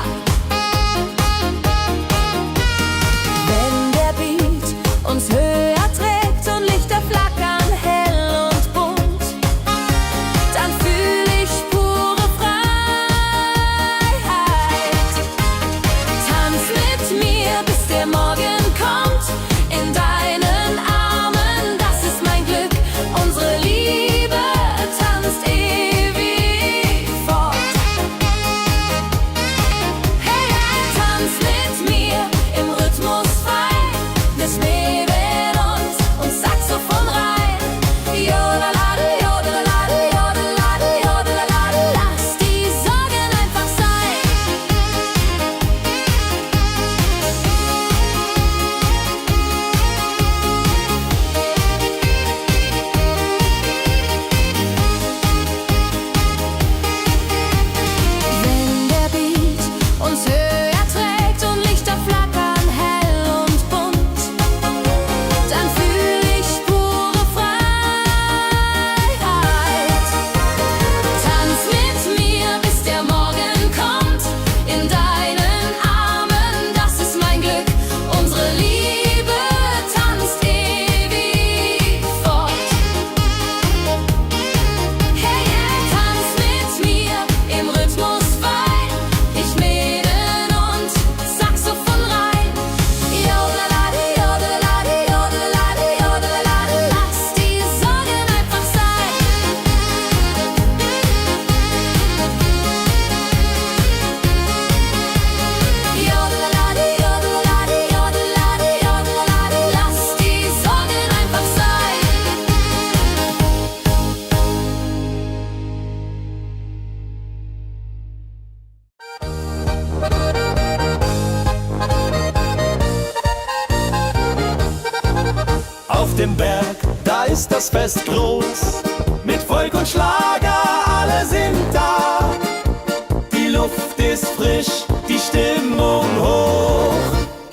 Wenn der Beat uns höher trägt und Lichter flackern hell und bunt, dann fühl ich pure Freiheit. Tanz mit mir, bis der Morgen kommt, in deinen Armen, das ist mein Glück. Unsere Liebe tanzt ewig fort. Hey, tanz mit mir im Rhythmus frei, bis Nebel und Saxophon rein. Jodelalade, jodelalade, jodelalade, jodelalade, lass die Sorgen einfach sein. Wenn der Beat uns höher trägt und Lichter flackern hell und bunt, dann fühl ich pure Freiheit. Tanz mit mir, bis der Morgen kommt, in deinen Armen, das ist mein Glück. Unsere Liebe tanzt ewig fort. Hey, tanz mit mir im Rhythmus frei, ich Mäden und Saxophon rein. Jodelalade, jodelalade, jodelalade, jodelalade, lass die Sorgen einfach sein. Jodelalade, jodelalade, jodelalade, jodelalade, lass die Sorgen einfach sein. Auf dem Berg, da ist das Fest groß, mit Volk und Schlager, alle sind da. Die Luft ist frisch, die Stimmung hoch.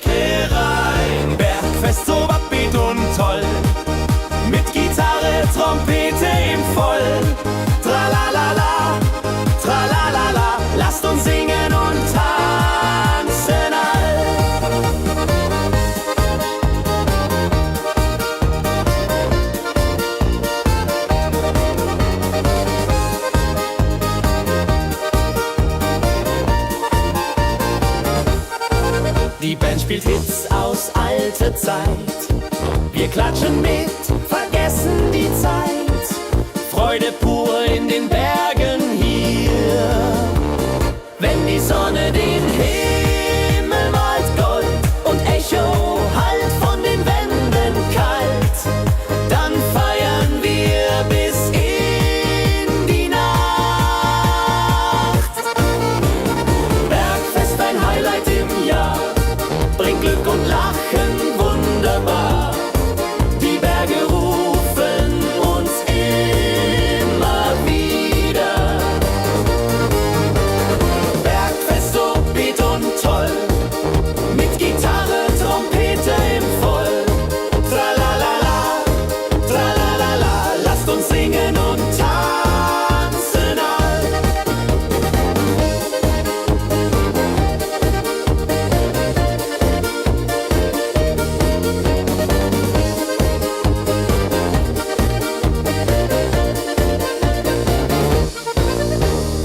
Kehr rein, Bergfest, so upbeat und toll, mit Gitarre, Trompete im Voll. Tralalala, tralalala, lasst uns singen und tanzen all. Die Band spielt Hits aus alter Zeit. Wir klatschen mit, vergessen die Zeit. Freude pur in den Bergen hier. Wenn die Sonne den Himmel malt Gold und Echo hallt von den Wänden kalt, dann feiern wir bis in die Nacht. Bergfest, ein Highlight im Jahr, bringt Glück und Lachen wunderbar. Die Berge rufen uns immer wieder. Bergfest, so beat und toll, mit Gitarre, Trompete im Voll. Tralalala, tralalala, lasst uns singen und tanzen all.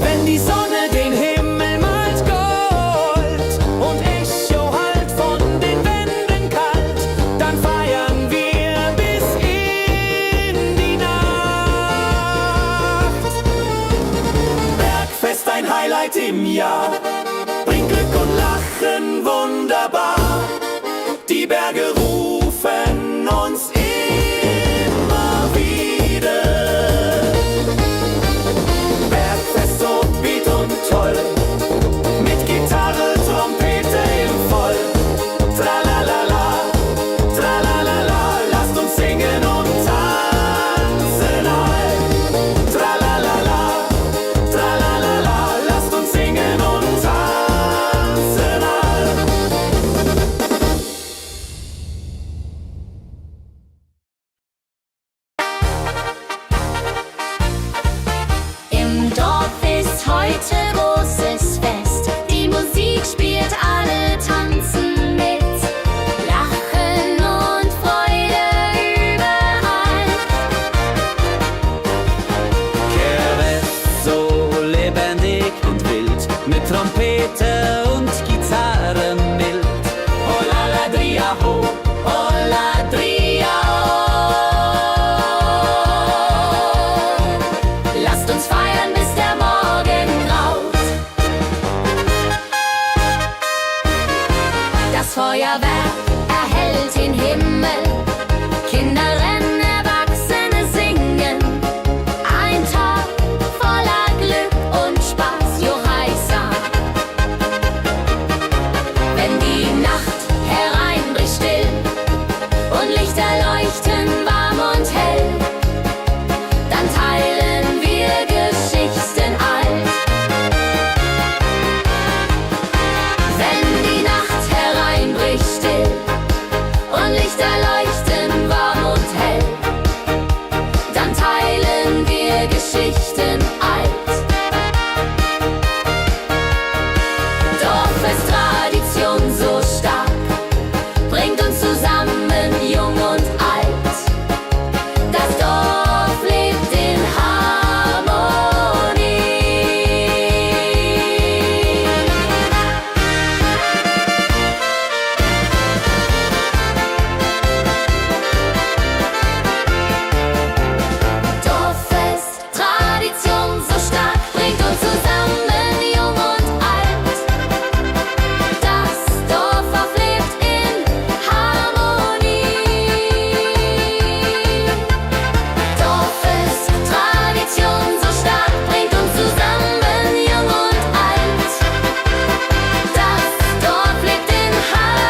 Wenn die Sonne den Himmel malt Gold und Echo hallt von den Wänden kalt, dann feiern wir bis in die Nacht. Bergfest, ein Highlight im Jahr, bringt Glück und Lachen wunderbar. Die Berge rufen uns immer wieder. Bergfest, so beat und toll, mit Gitarre, Trompete im Voll. Tralalala, tralalala, lasst uns singen und tanzen. uns feiern, bis der Morgen graut. Das Feuerwerk erhellt den Himmel, Kinder rennen, Erwachsene singen. Ein Tag voller Glück und Spaß, Johaisa. Wenn die Nacht hereinbricht still und Lichter leuchten warm und hell, dann teilen wir Geschichten alt. Wenn die Nacht hereinbricht still und Lichter leuchten warm und hell, dann teilen wir Geschichten alt. Dorfes Tradition so stark bringt uns zusammen, jung und alt. Das Dorf lebt in Harmonie. Dorffest, Tradition so stark, bringt uns zusammen, jung und alt. Das Dorf lebt in Harmonie. Dorffest, Tradition so stark, bringt uns zusammen, jung und alt. Das Dorf lebt in Harmonie.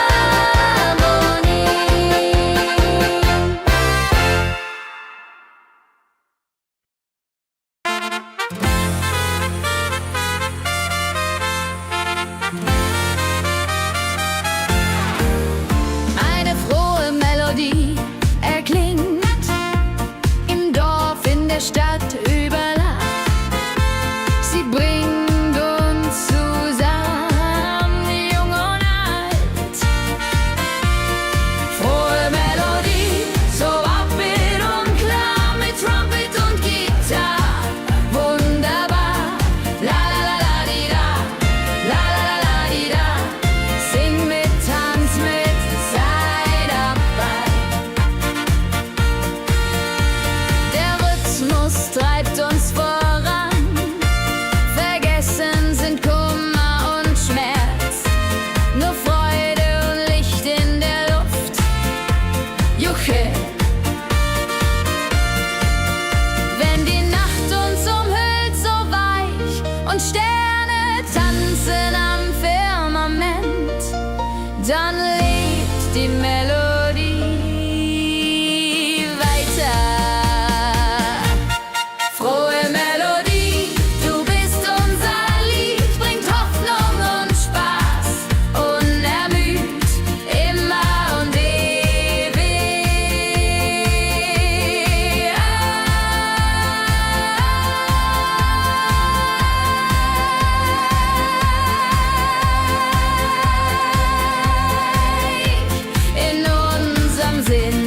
Eine frohe Melodie erklingt im Dorf, in der Stadt, überall. Sie bringt uns zusammen, jung und alt. Frohe Melodie, so upbeat und klar, mit Trumpet und Gitarre. Wunderbar, la la la la di da, la la la la di da. Sing mit, tanz mit, sei dabei. Der Rhythmus treibt uns voran, vergessen sind Kummer und Schmerz, nur Freude und Licht in der Luft. Juche. Wenn die Nacht uns umhüllt, so weich, und Sterne tanzen am Firmament, dann lebt die Melodie weiter. Frohe Melodie, du bist unser Lied, bringt Hoffnung und Spaß, unermüd, immer und ewig in unserem Sinn.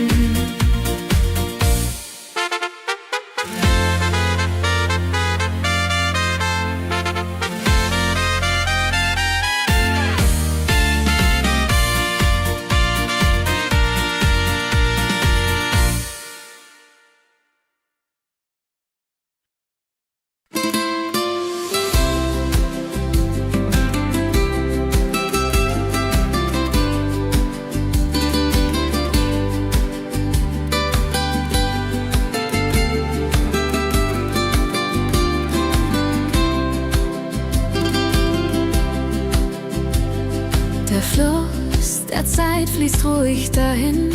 Der Fluss der Zeit fließt ruhig dahin,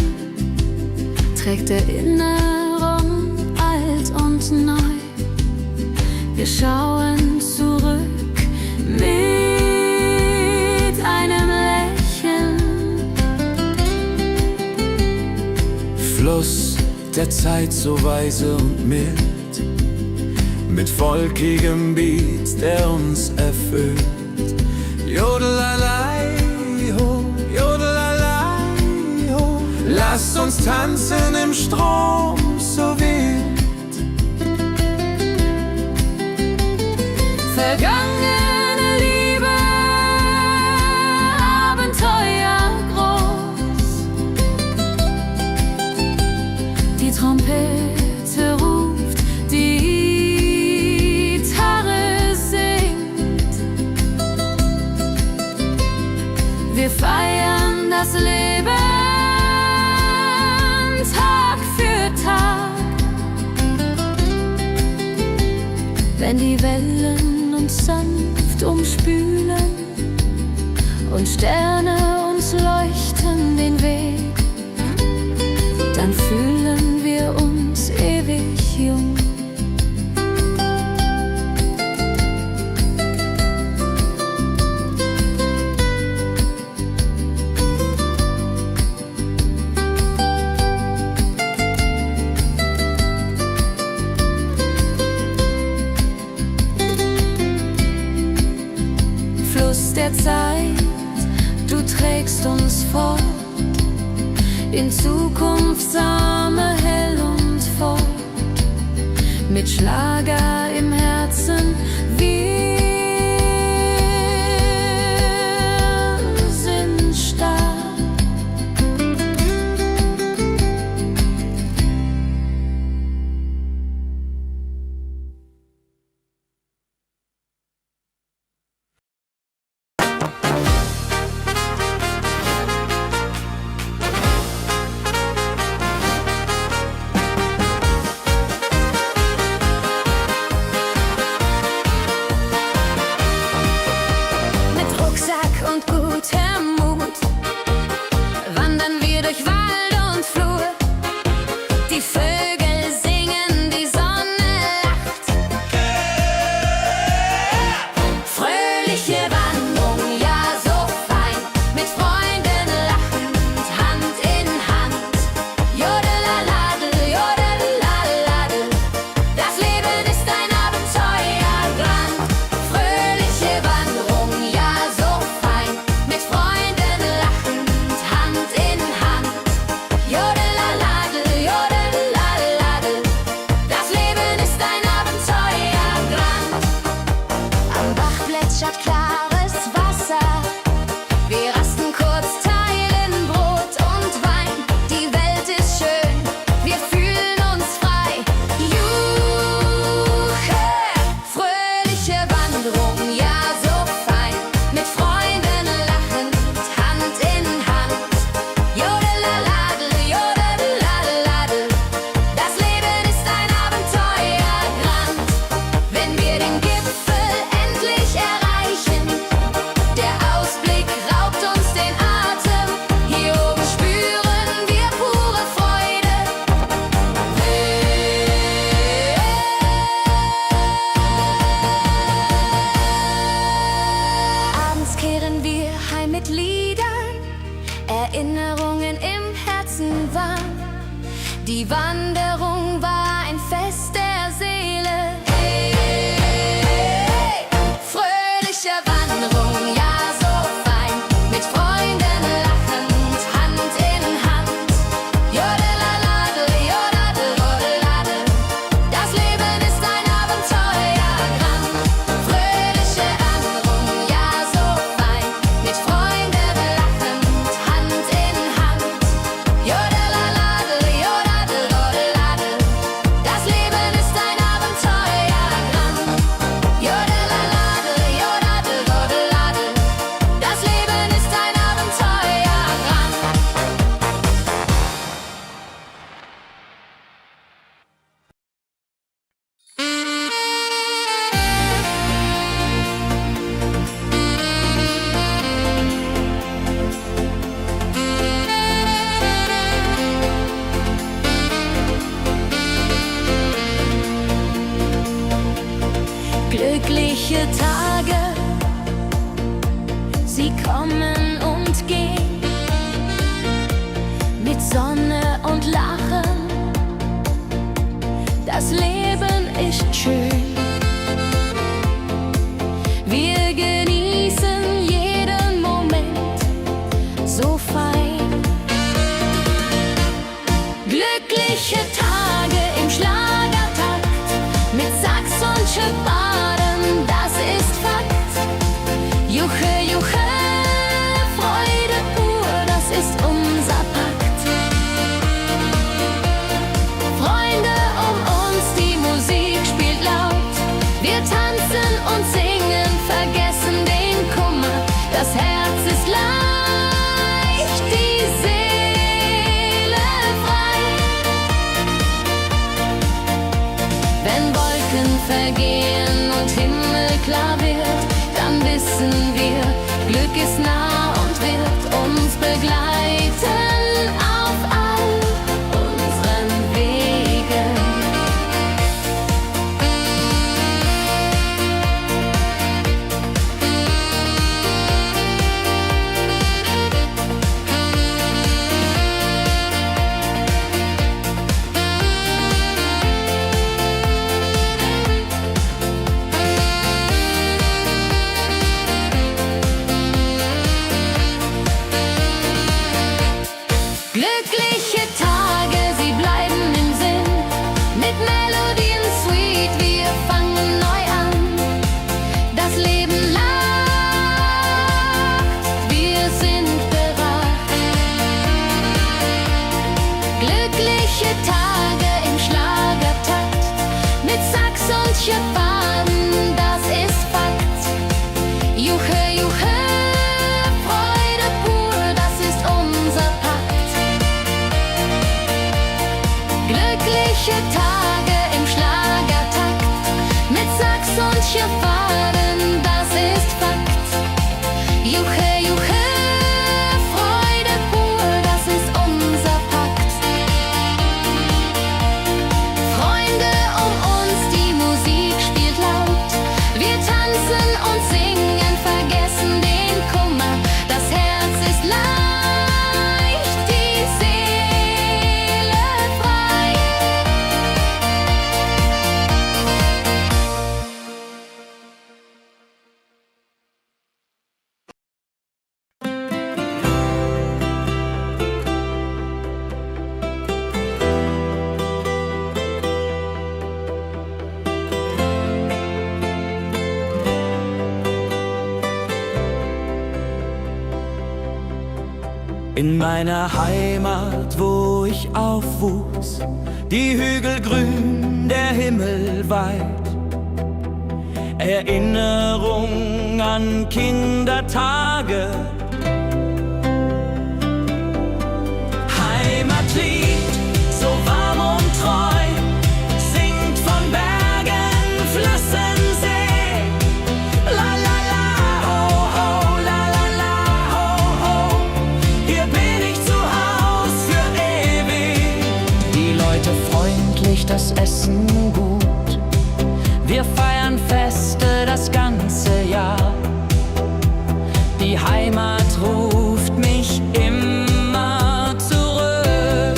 trägt Erinnerung alt und neu. Wir schauen zurück mit einem Lächeln. Fluss der Zeit so weise und mild, mit volkigem Beat, der uns erfüllt. Jodelalei ho, jodelalei ho, lasst uns tanzen im Strom so wild. Vergangene Liebe, Abenteuer groß. Die Trompete ruft, die wenn die Wellen uns sanft umspülen und Sterne uns leuchten den Weg, dann fühlen wir uns ewig jung. Fluss der Zeit, du trägst uns fort in Zukunft, Same hell und fort, mit Schlager im Herzen. Wir sind stark. Erinnerungen im Herzen waren. Die Wanderung war ein Fest der Seele. Hey, hey, hey. Fröhliche Wanderung, ja so fein, mit Freunden lachend, Hand in Hand. Jodeladel, jodadel, jodeladel, das Leben ist ein Abenteuergang. Fröhliche Wanderung, ja so fein, mit Freunden lachend, Hand in Hand. Jodeladel, jodadel, jodeladel, das Leben ist ein Abenteuergang. Jodeladel, jodadel, jodeladel, das Leben ist ein Abenteuergang. Glückliche Tage, sie kommen und gehen, mit Sonne und Lachen, das Leben ist schön. Wir genießen jeden Moment so fein. Glückliche Tage im Schlagertakt, mit Sax und Schöpbaden, das ist Fakt. Juche, Juche, Freude pur, das ist unser Pakt. Freunde um uns, die Musik spielt laut, wissen wir, Glück ist nah und wird uns begleiten auf all unseren Wegen. Glückliche Tage, sie bleiben im Sinn, mit Melodien sweet, wir fangen neu an. Das Leben lacht, wir sind bereit. Glückliche Tage im Schlagertakt, mit Sax und Schöpfen, das ist Fakt. Juche, juche, Freude pur, das ist unser Pakt. Glückliche Tage im Schlagertakt, mit Sax und Schöpfen, das ist Fakt. Juche, juche, Freude pur, das ist unser Pakt. Freunde um uns, die Musik spielt laut, wir tanzen und singen, vergessen den Kummer, das Herz ist leicht, die Seele frei. In meiner Heimat, wo ich aufwuchs, die Hügel grün, der Himmel weit. Erinnerung an Kindertage. Heimatlied, so warm und treu, singt von Bergen, Flüssen, See. La la la, ho ho, la la la, ho ho. Hier bin ich zu Haus für ewig. Die Leute freundlich, das Essen gut. Wir feiern Feste das ganze Jahr. Die Heimat ruft mich immer zurück.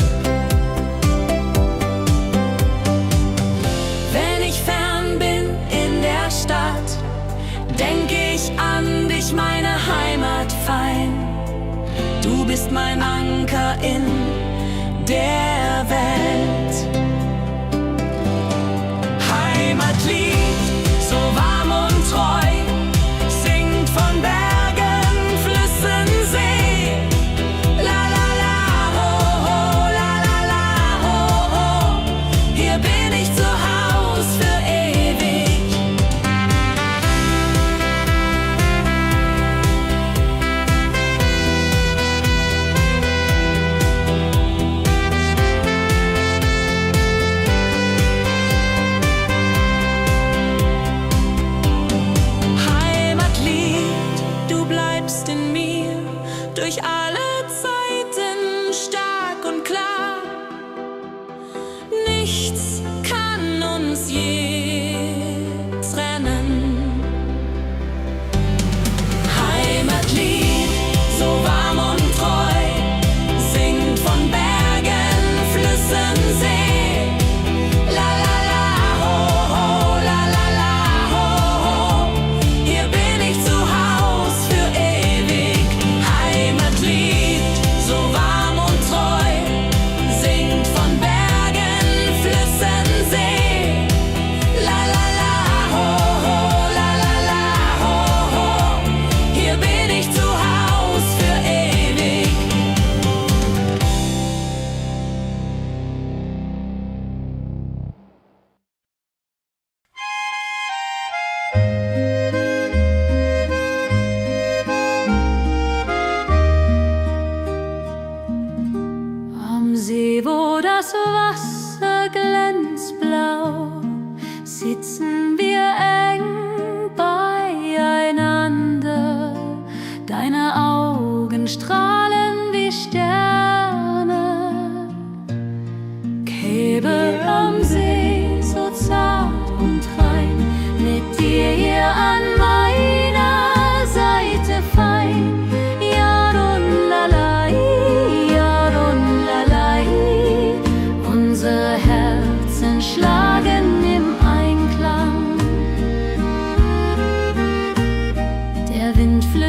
Wenn ich fern bin in der Stadt, denk ich an dich, meine Heimat fein. Du bist mein Anker in der Welt. Heimatlied, so warm und treu, singt von Bergen, Flüssen, See. La la la, ho ho, la la la, ho ho. Hier bin ich zu Haus für ewig.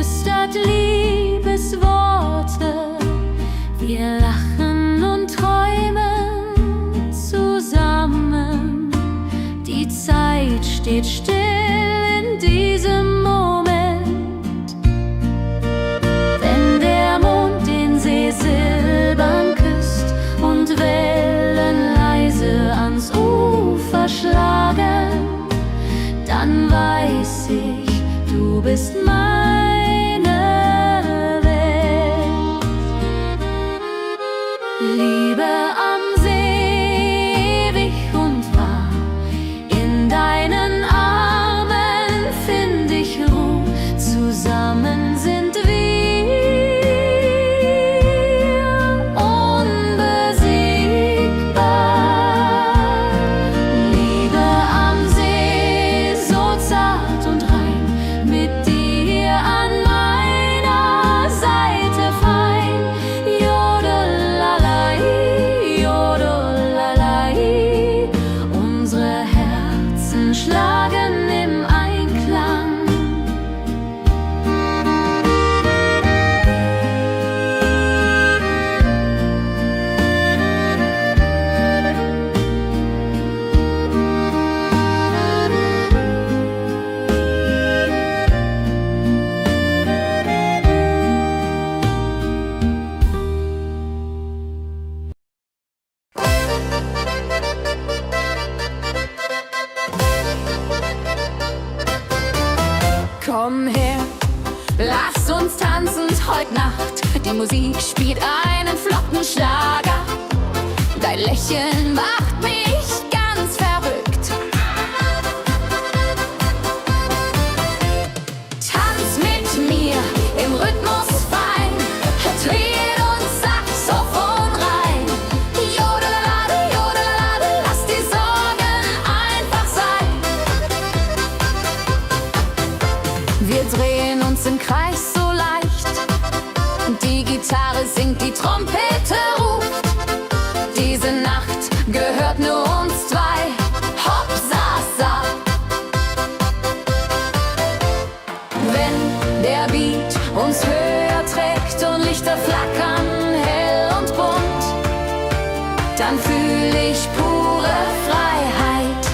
flüstert Liebesworte. Wir lachen und träumen zusammen. Die Zeit steht still in diesem Moment. Wenn der Mond den See silbern küsst und Wellen leise ans Ufer schlagen, dann weiß ich, du bist meine Welt. Liebe am See, ewig und wahr, in deinen Armen find ich Ruhe, zusammen sind wir unbesiegbar. Liebe am See, so zart und rein, mit dir an meiner Seite fein. Jodelalai, jodelalai, unsere Herzen schlagen im Einklang. Komm her, lass uns tanzen heute Nacht. Die Musik spielt einen flotten Schlager. Dein Lächeln macht mich ganz verrückt. Tanz mit mir im Rhythmus fein, Tritt und Saxophon rein. Jodelade, jodelade, lass die Sorgen einfach sein. Wir drehen uns im Kreis so leicht. Die Gitarre singt, die Trompete ruft. Diese Nacht gehört nur uns zwei. Hopp, sa, sa. Wenn der Beat uns höher trägt und Lichter flackern hell und bunt, dann fühl ich pure Freiheit.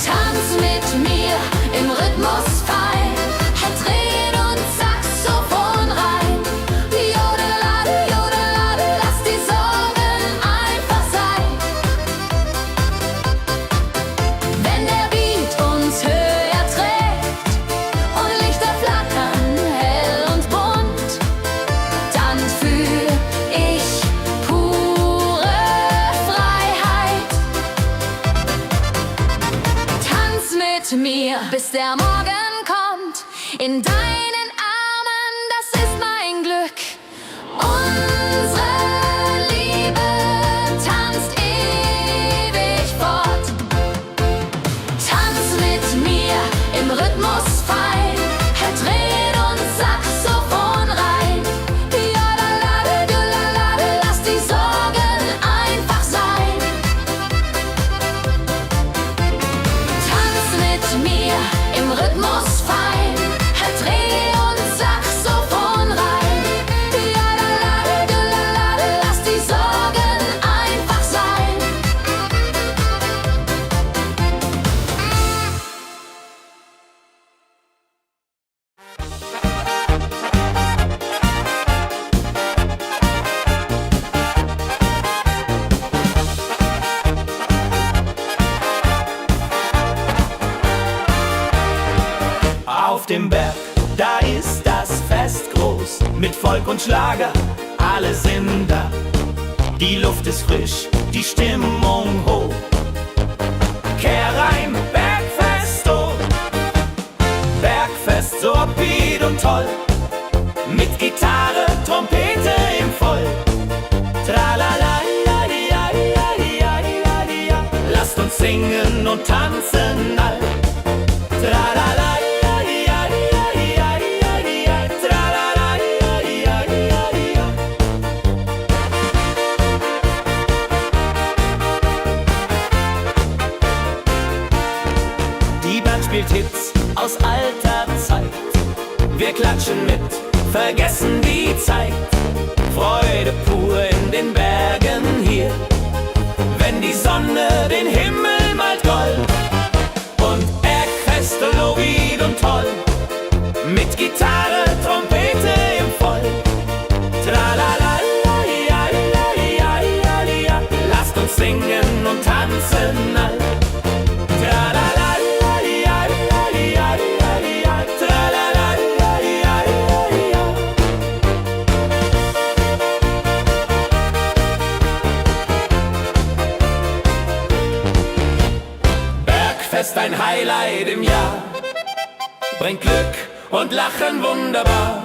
Tanz mit mir im Rhythmus fein, Tritt und Saxophon rein. Jodelade, jodelade, lass die Sorgen einfach sein. Wenn der Beat uns höher trägt und Lichter flackern hell und bunt, dann fühl ich pure Freiheit. Tanz mit mir, bis der Morgen kommt. In deinen Armen, das ist mein Glück. Unsere Liebe tanzt ewig fort. Tanz mit mir im Rhythmus fein, Tritt und Saxophon rein. Jodelade, jodelade, lass die Sorgen einfach sein. Tanz mit mir im Rhythmus fein, Tritt und Saxophon rein. Jodelade, jodelade, lass die Sorgen einfach sein. Auf dem Berg, da ist das Fest groß, mit Volk und Schlager, alle sind da. Die Luft ist frisch, die Stimmung hoch. Kehr rein, Bergfest, oh. Bergfest, so upbeat und toll. Mit Gitarre, Trompete im Voll. Tralala, ja, ja, ja, ja, ja, ja. Lasst uns singen und tanzen all. Tralala, ja, ja, ja, ja, ja, ja. Tralala, ja, ja, ja, ja. Die Band spielt spielt Hits aus alter Zeit. Wir klatschen mit, vergessen die Zeit. Freude pur in den Bergen hier, wenn die Sonne den Himmel malt gold. Und Bergfest, Lovid und toll, mit Gitarre, Trompete im Voll. Tralalalaiaiaiaiaia, lasst uns singen und tanzen all. Tralalalaiaiaiaia, tralalalaiaiaia. Bergfest, ein Highlight im Jahr, bringt Glück und Lachen wunderbar.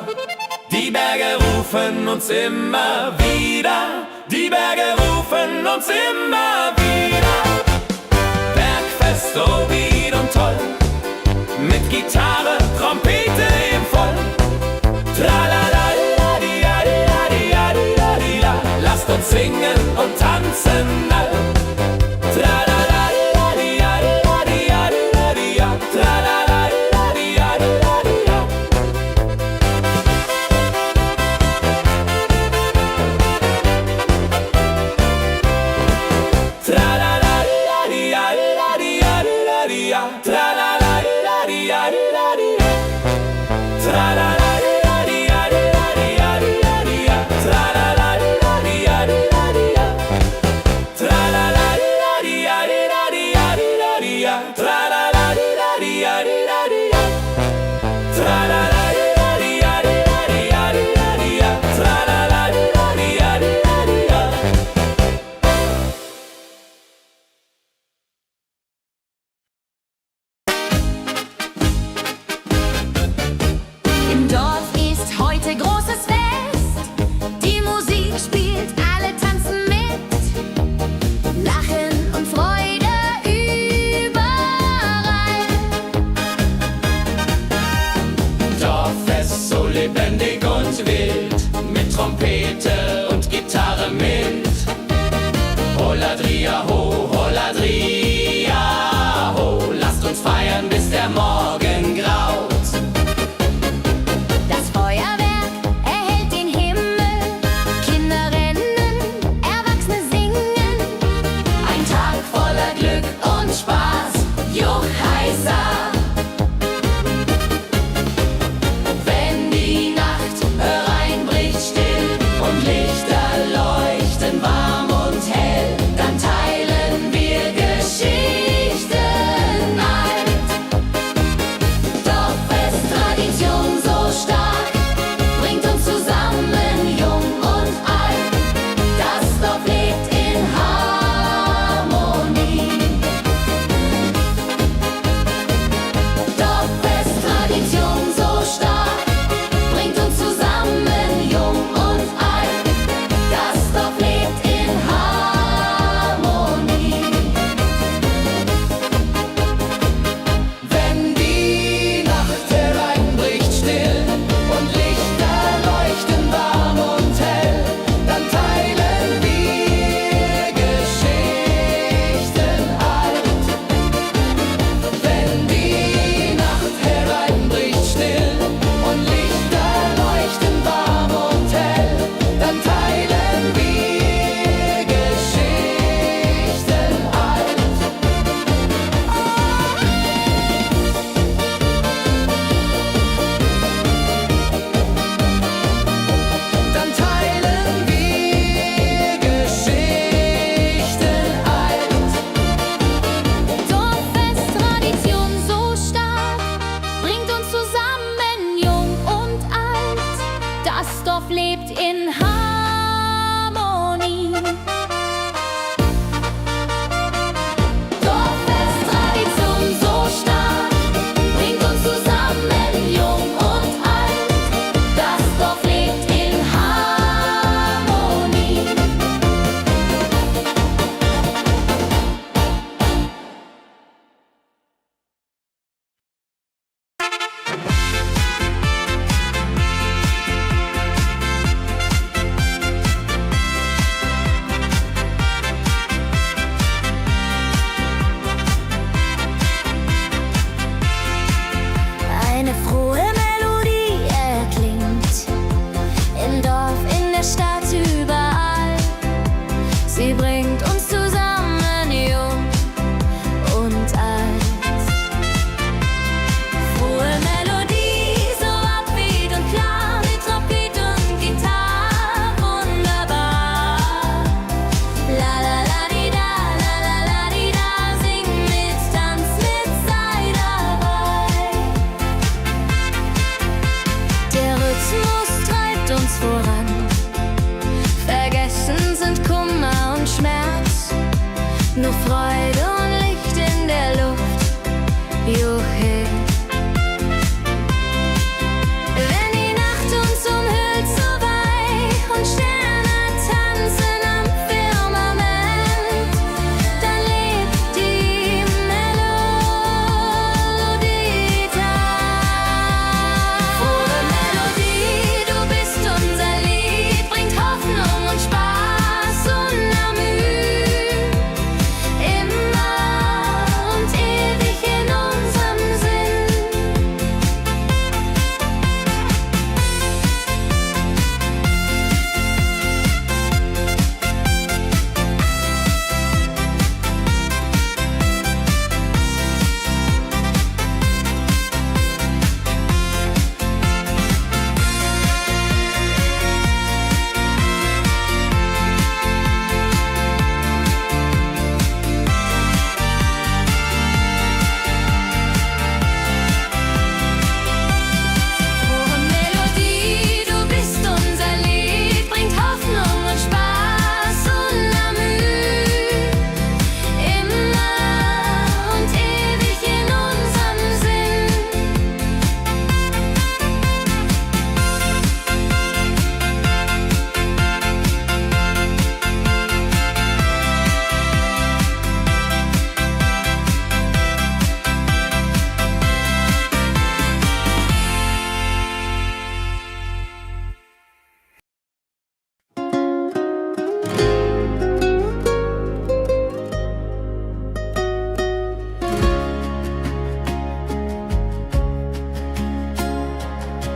Die Berge rufen uns immer wieder, die Berge rufen uns immer wieder. Bergfest, oh wie und toll, mit Gitarre, Trompete im Voll. Tralalalaiaiaiaia, lasst uns singen und tanzen all. Tralalalaiaiaia, tralalalaiaiaia. Tralalalaiaiaia, tralalalaiaiaia. Tralalalaiaiaia, tralalalaiaiaia.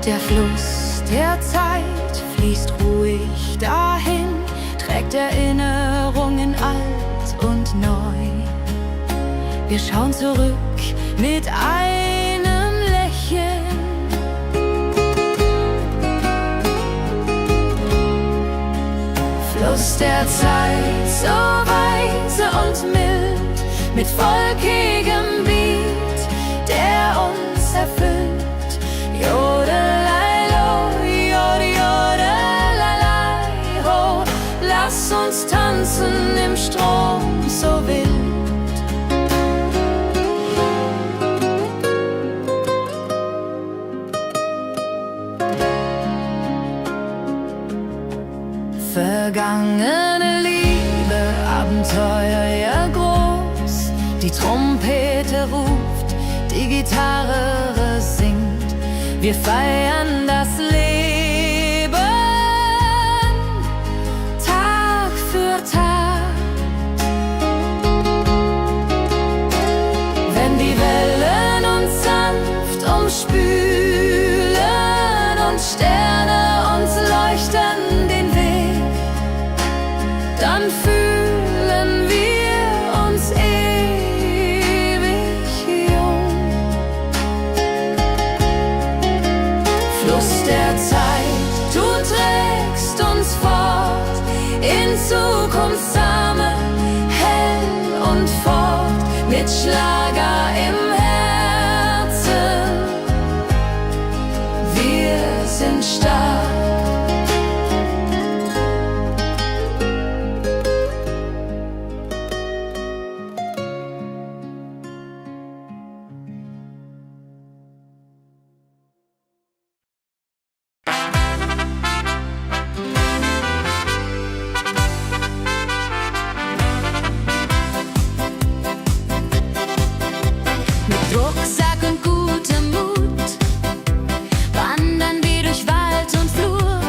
Der Fluss der Zeit fließt ruhig dahin, trägt Erinnerungen alt und neu. Wir schauen zurück mit einem Lächeln. Fluss der Zeit, so weise und mild, mit volkigem Beat, der uns erfüllt. Jodelailo, jodelalailai, ho, lass uns tanzen im Strom so wild. Vergangene Liebe, Abenteuer ja groß. Die Trompete ruft, die Gitarre singt. Wir feiern das Leben Tag für Tag. Wenn die Wellen uns sanft umspülen und Sterne uns leuchten den Weg, dann fühlen wir uns ewig jung. Fluss der Zeit, du trägst uns fort in Zukunftssame, hell und fort, mit Schlager im Herzen. Wir sind stark. Rucksack und gutem Mut wandern wir durch Wald und Flur.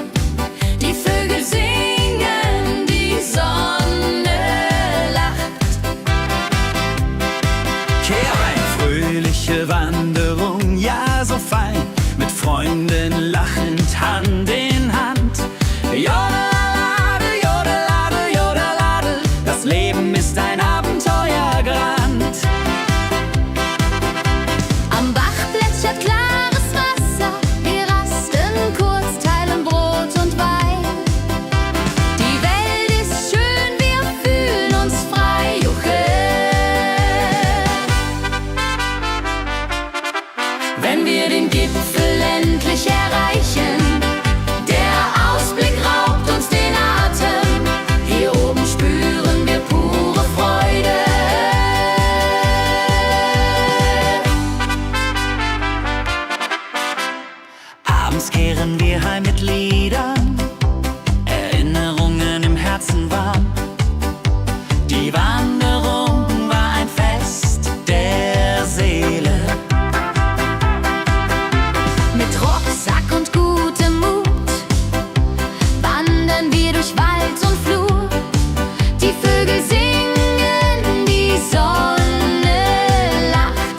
Die Vögel singen, die Sonne lacht. Kehr ein, fröhliche Wanderung, ja so fein, mit Freunden lachend Hand in Hand. Jodeladel, jodeladel, jodeladel, das Leben ist ein Abenteuergrand. Am Bach plätschert klares Wasser, wir rasten kurz, teilen Brot und Wein. Die Welt ist schön, wir fühlen uns frei, juche. Wenn wir den Gipfel endlich erreichen, der Ausblick raubt uns den Atem. Hier oben spüren wir pure Freude. Abends kehren wir heim mit Liedern, Erinnerungen im Herzen warm. Die Wanderung war ein Fest der Seele. Mit Rucksack und gutem Mut wandern wir durch Wald und Flur. Die Vögel singen, die Sonne lacht.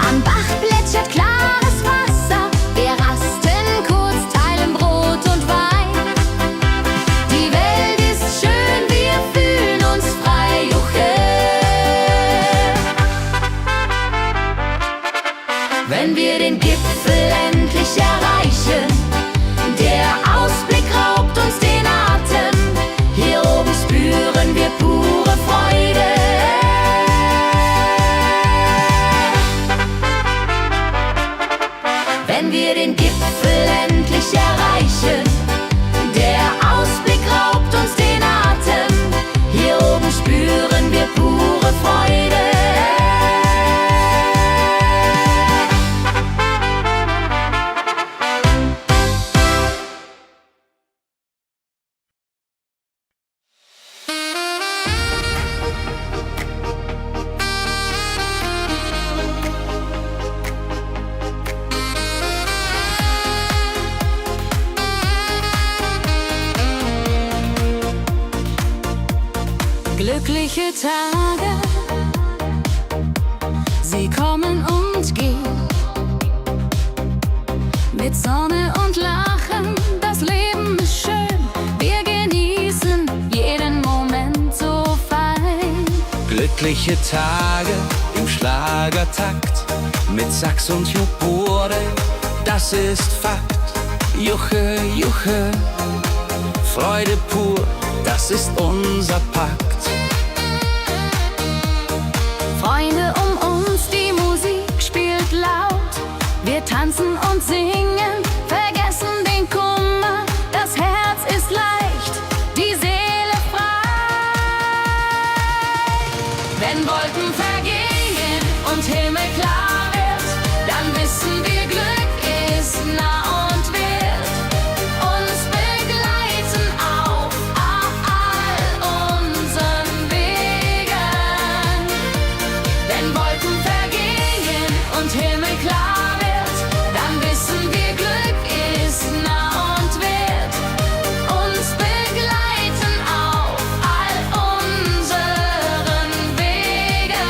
Am Bach plätschert klares Wasser, wir rasten kurz, teilen Brot und Wein. Die Welt ist schön, wir fühlen uns frei, juche. Wenn wir den Gipfel endlich erreichen, der Ausblick raubt uns den Atem. Hier oben spüren wir pure Freude. Wenn wir den Gipfel endlich erreichen, der Ausblick raubt uns den Atem. Hier oben spüren wir pure Freude. Glückliche Tage, sie kommen und gehen. mit Sonne und Lachen. Das Leben ist schön, wir genießen jeden Moment so fein. Glückliche Tage im Schlagertakt mit Sax und Juborde, das ist Fakt. Juche, Juche, Freude pur, das ist unser Pakt. Freunde um uns, die Musik spielt laut. Wir tanzen und singen, vergessen den Kummer. Das Herz ist leicht, die Seele frei. Wenn Wolken vergehen und Himmel klar wird, dann wissen wir, Glück ist nah und wird uns begleiten auf all unseren Wegen. Wenn Wolken vergehen und Himmel klar wird, dann wissen wir, Glück ist nah und wird uns begleiten auf all unseren Wegen.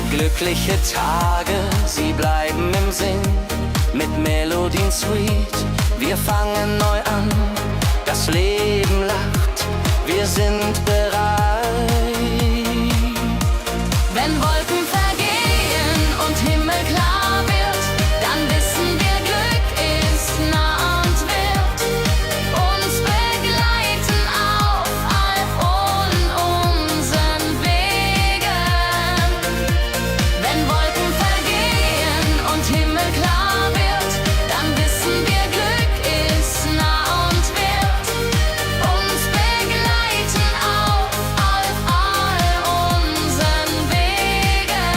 Glückliche Tage, sie bleiben im Sinn, mit Melodien sweet. Wir fangen neu an, das Leben lacht, wir sind bereit. Wenn Wolken vergehen und Himmel klar wird, dann wissen wir, Glück ist nah und wird uns begleiten auf all unseren Wegen. Wenn Wolken vergehen und Himmel klar wird, dann wissen wir, Glück ist nah und wird uns begleiten auf all unseren Wegen.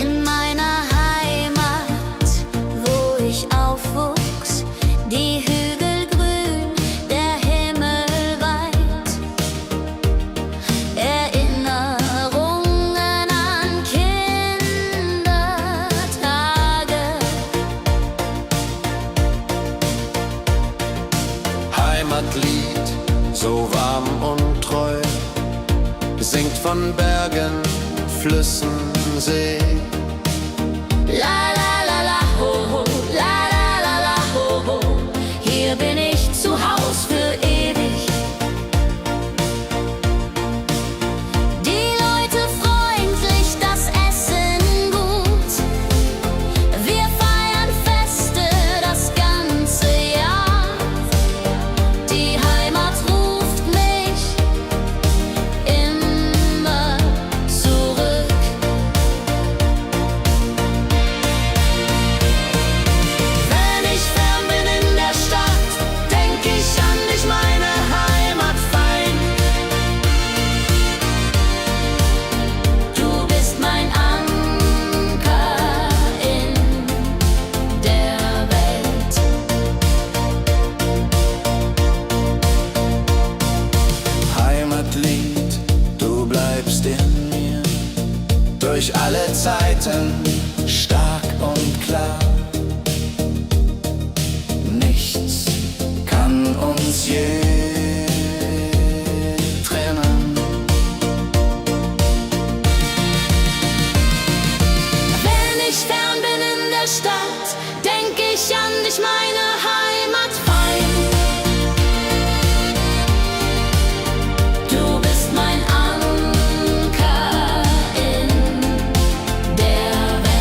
In meiner Heimat, wo ich aufwuchs, die Hügel grün, der Himmel weit. Erinnerungen an Kindertage. Heimatlied, so warm und treu, singt von Bergen, Flüssen, See. La la la la ho ho, la la la la ho ho. Hier bin ich zu Haus für ewig. Die Leute freundlich, das Essen gut. Wir feiern Feste das ganze Jahr. Die Heimat ruft mich immer zurück. Wenn ich fern bin in der Stadt, denk ich an dich, meine Heimat fein. Du bist mein Anker in der Welt. Heimatlied, du bleibst in mir, durch alle Zeiten stark und klar. Nichts kann uns je trennen. Wenn ich fern bin in der Stadt, denk ich an dich, meine Heimat fein. Du bist mein Anker in der Welt.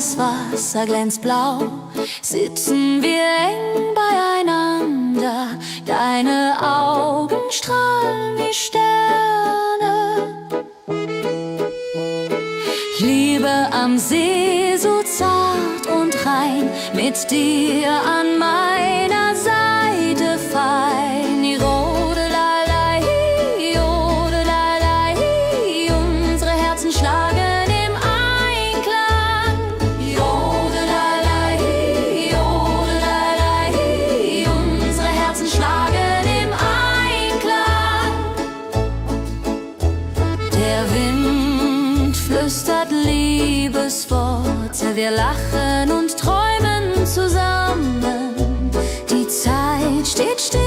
das Wasser glänzt blau, sitzen wir eng beieinander. Deine Augen strahlen wie Sterne. Liebe am See, so zart und rein, mit dir an meiner Seite fein. Jodelalei, jodelalei, unsere Herzen schlagen im Einklang. Jodelalei, jodelalei, unsere Herzen schlagen im Einklang. Der Wind flüstert Liebesworte, wir lachen und träumen zusammen. Die Zeit steht still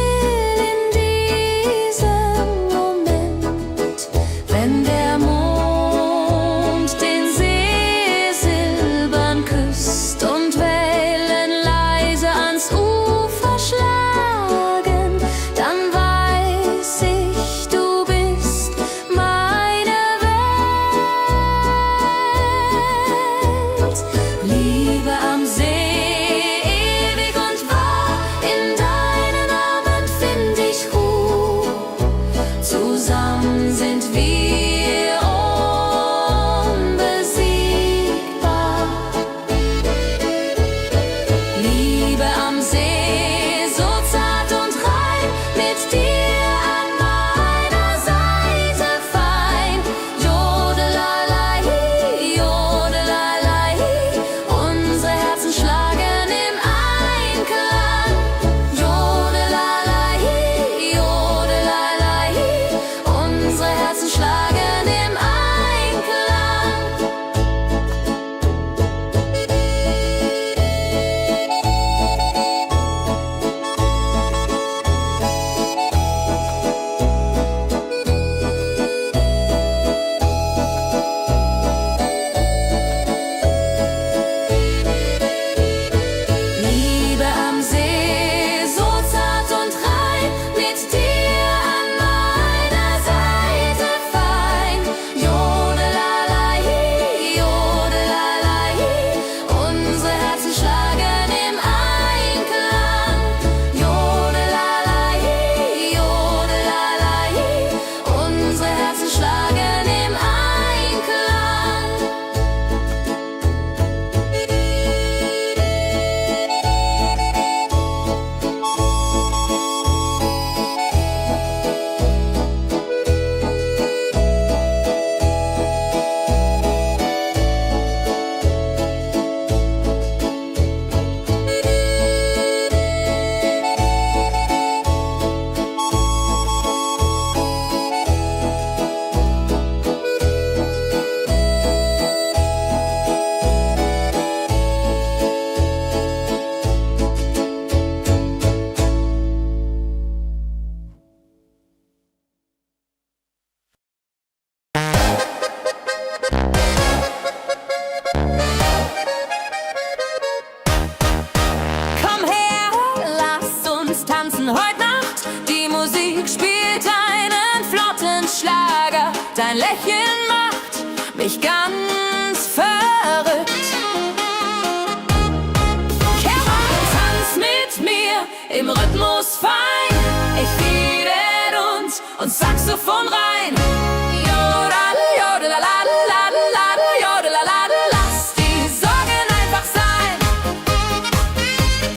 in diesem Moment, wenn der Mond den See silbern küsst und Wellen leise ans Ufer schlagen, dann weiß ich, du bist meine Welt. Liebe am See, ewig und wahr, in deinen Armen find ich Ruhe. Zusammen sind wir unbesiegbar. Liebe am See, so zart und rein, mit dir an meiner Seite fein. Jodelalei, jodelalei, unsere Herzen schlagen im Einklang. Jodelalei, jodelalei, unsere Herzen schlagen im Einklang. Liebe am See, so zart und rein, mit dir an meiner Seite fein. Jodelalei, jodelalei, unsere Herzen schlagen im Einklang. Jodelalei, jodelalei, unsere Herzen schlagen im Einklang. Komm her, lass uns tanzen heute Nacht. Die Musik spielt einen flotten Schlager. Dein Lächeln macht mich ganz verrückt. Kehr rein, tanz mit mir im Rhythmus fein. Ich liebe uns und Saxophon rein.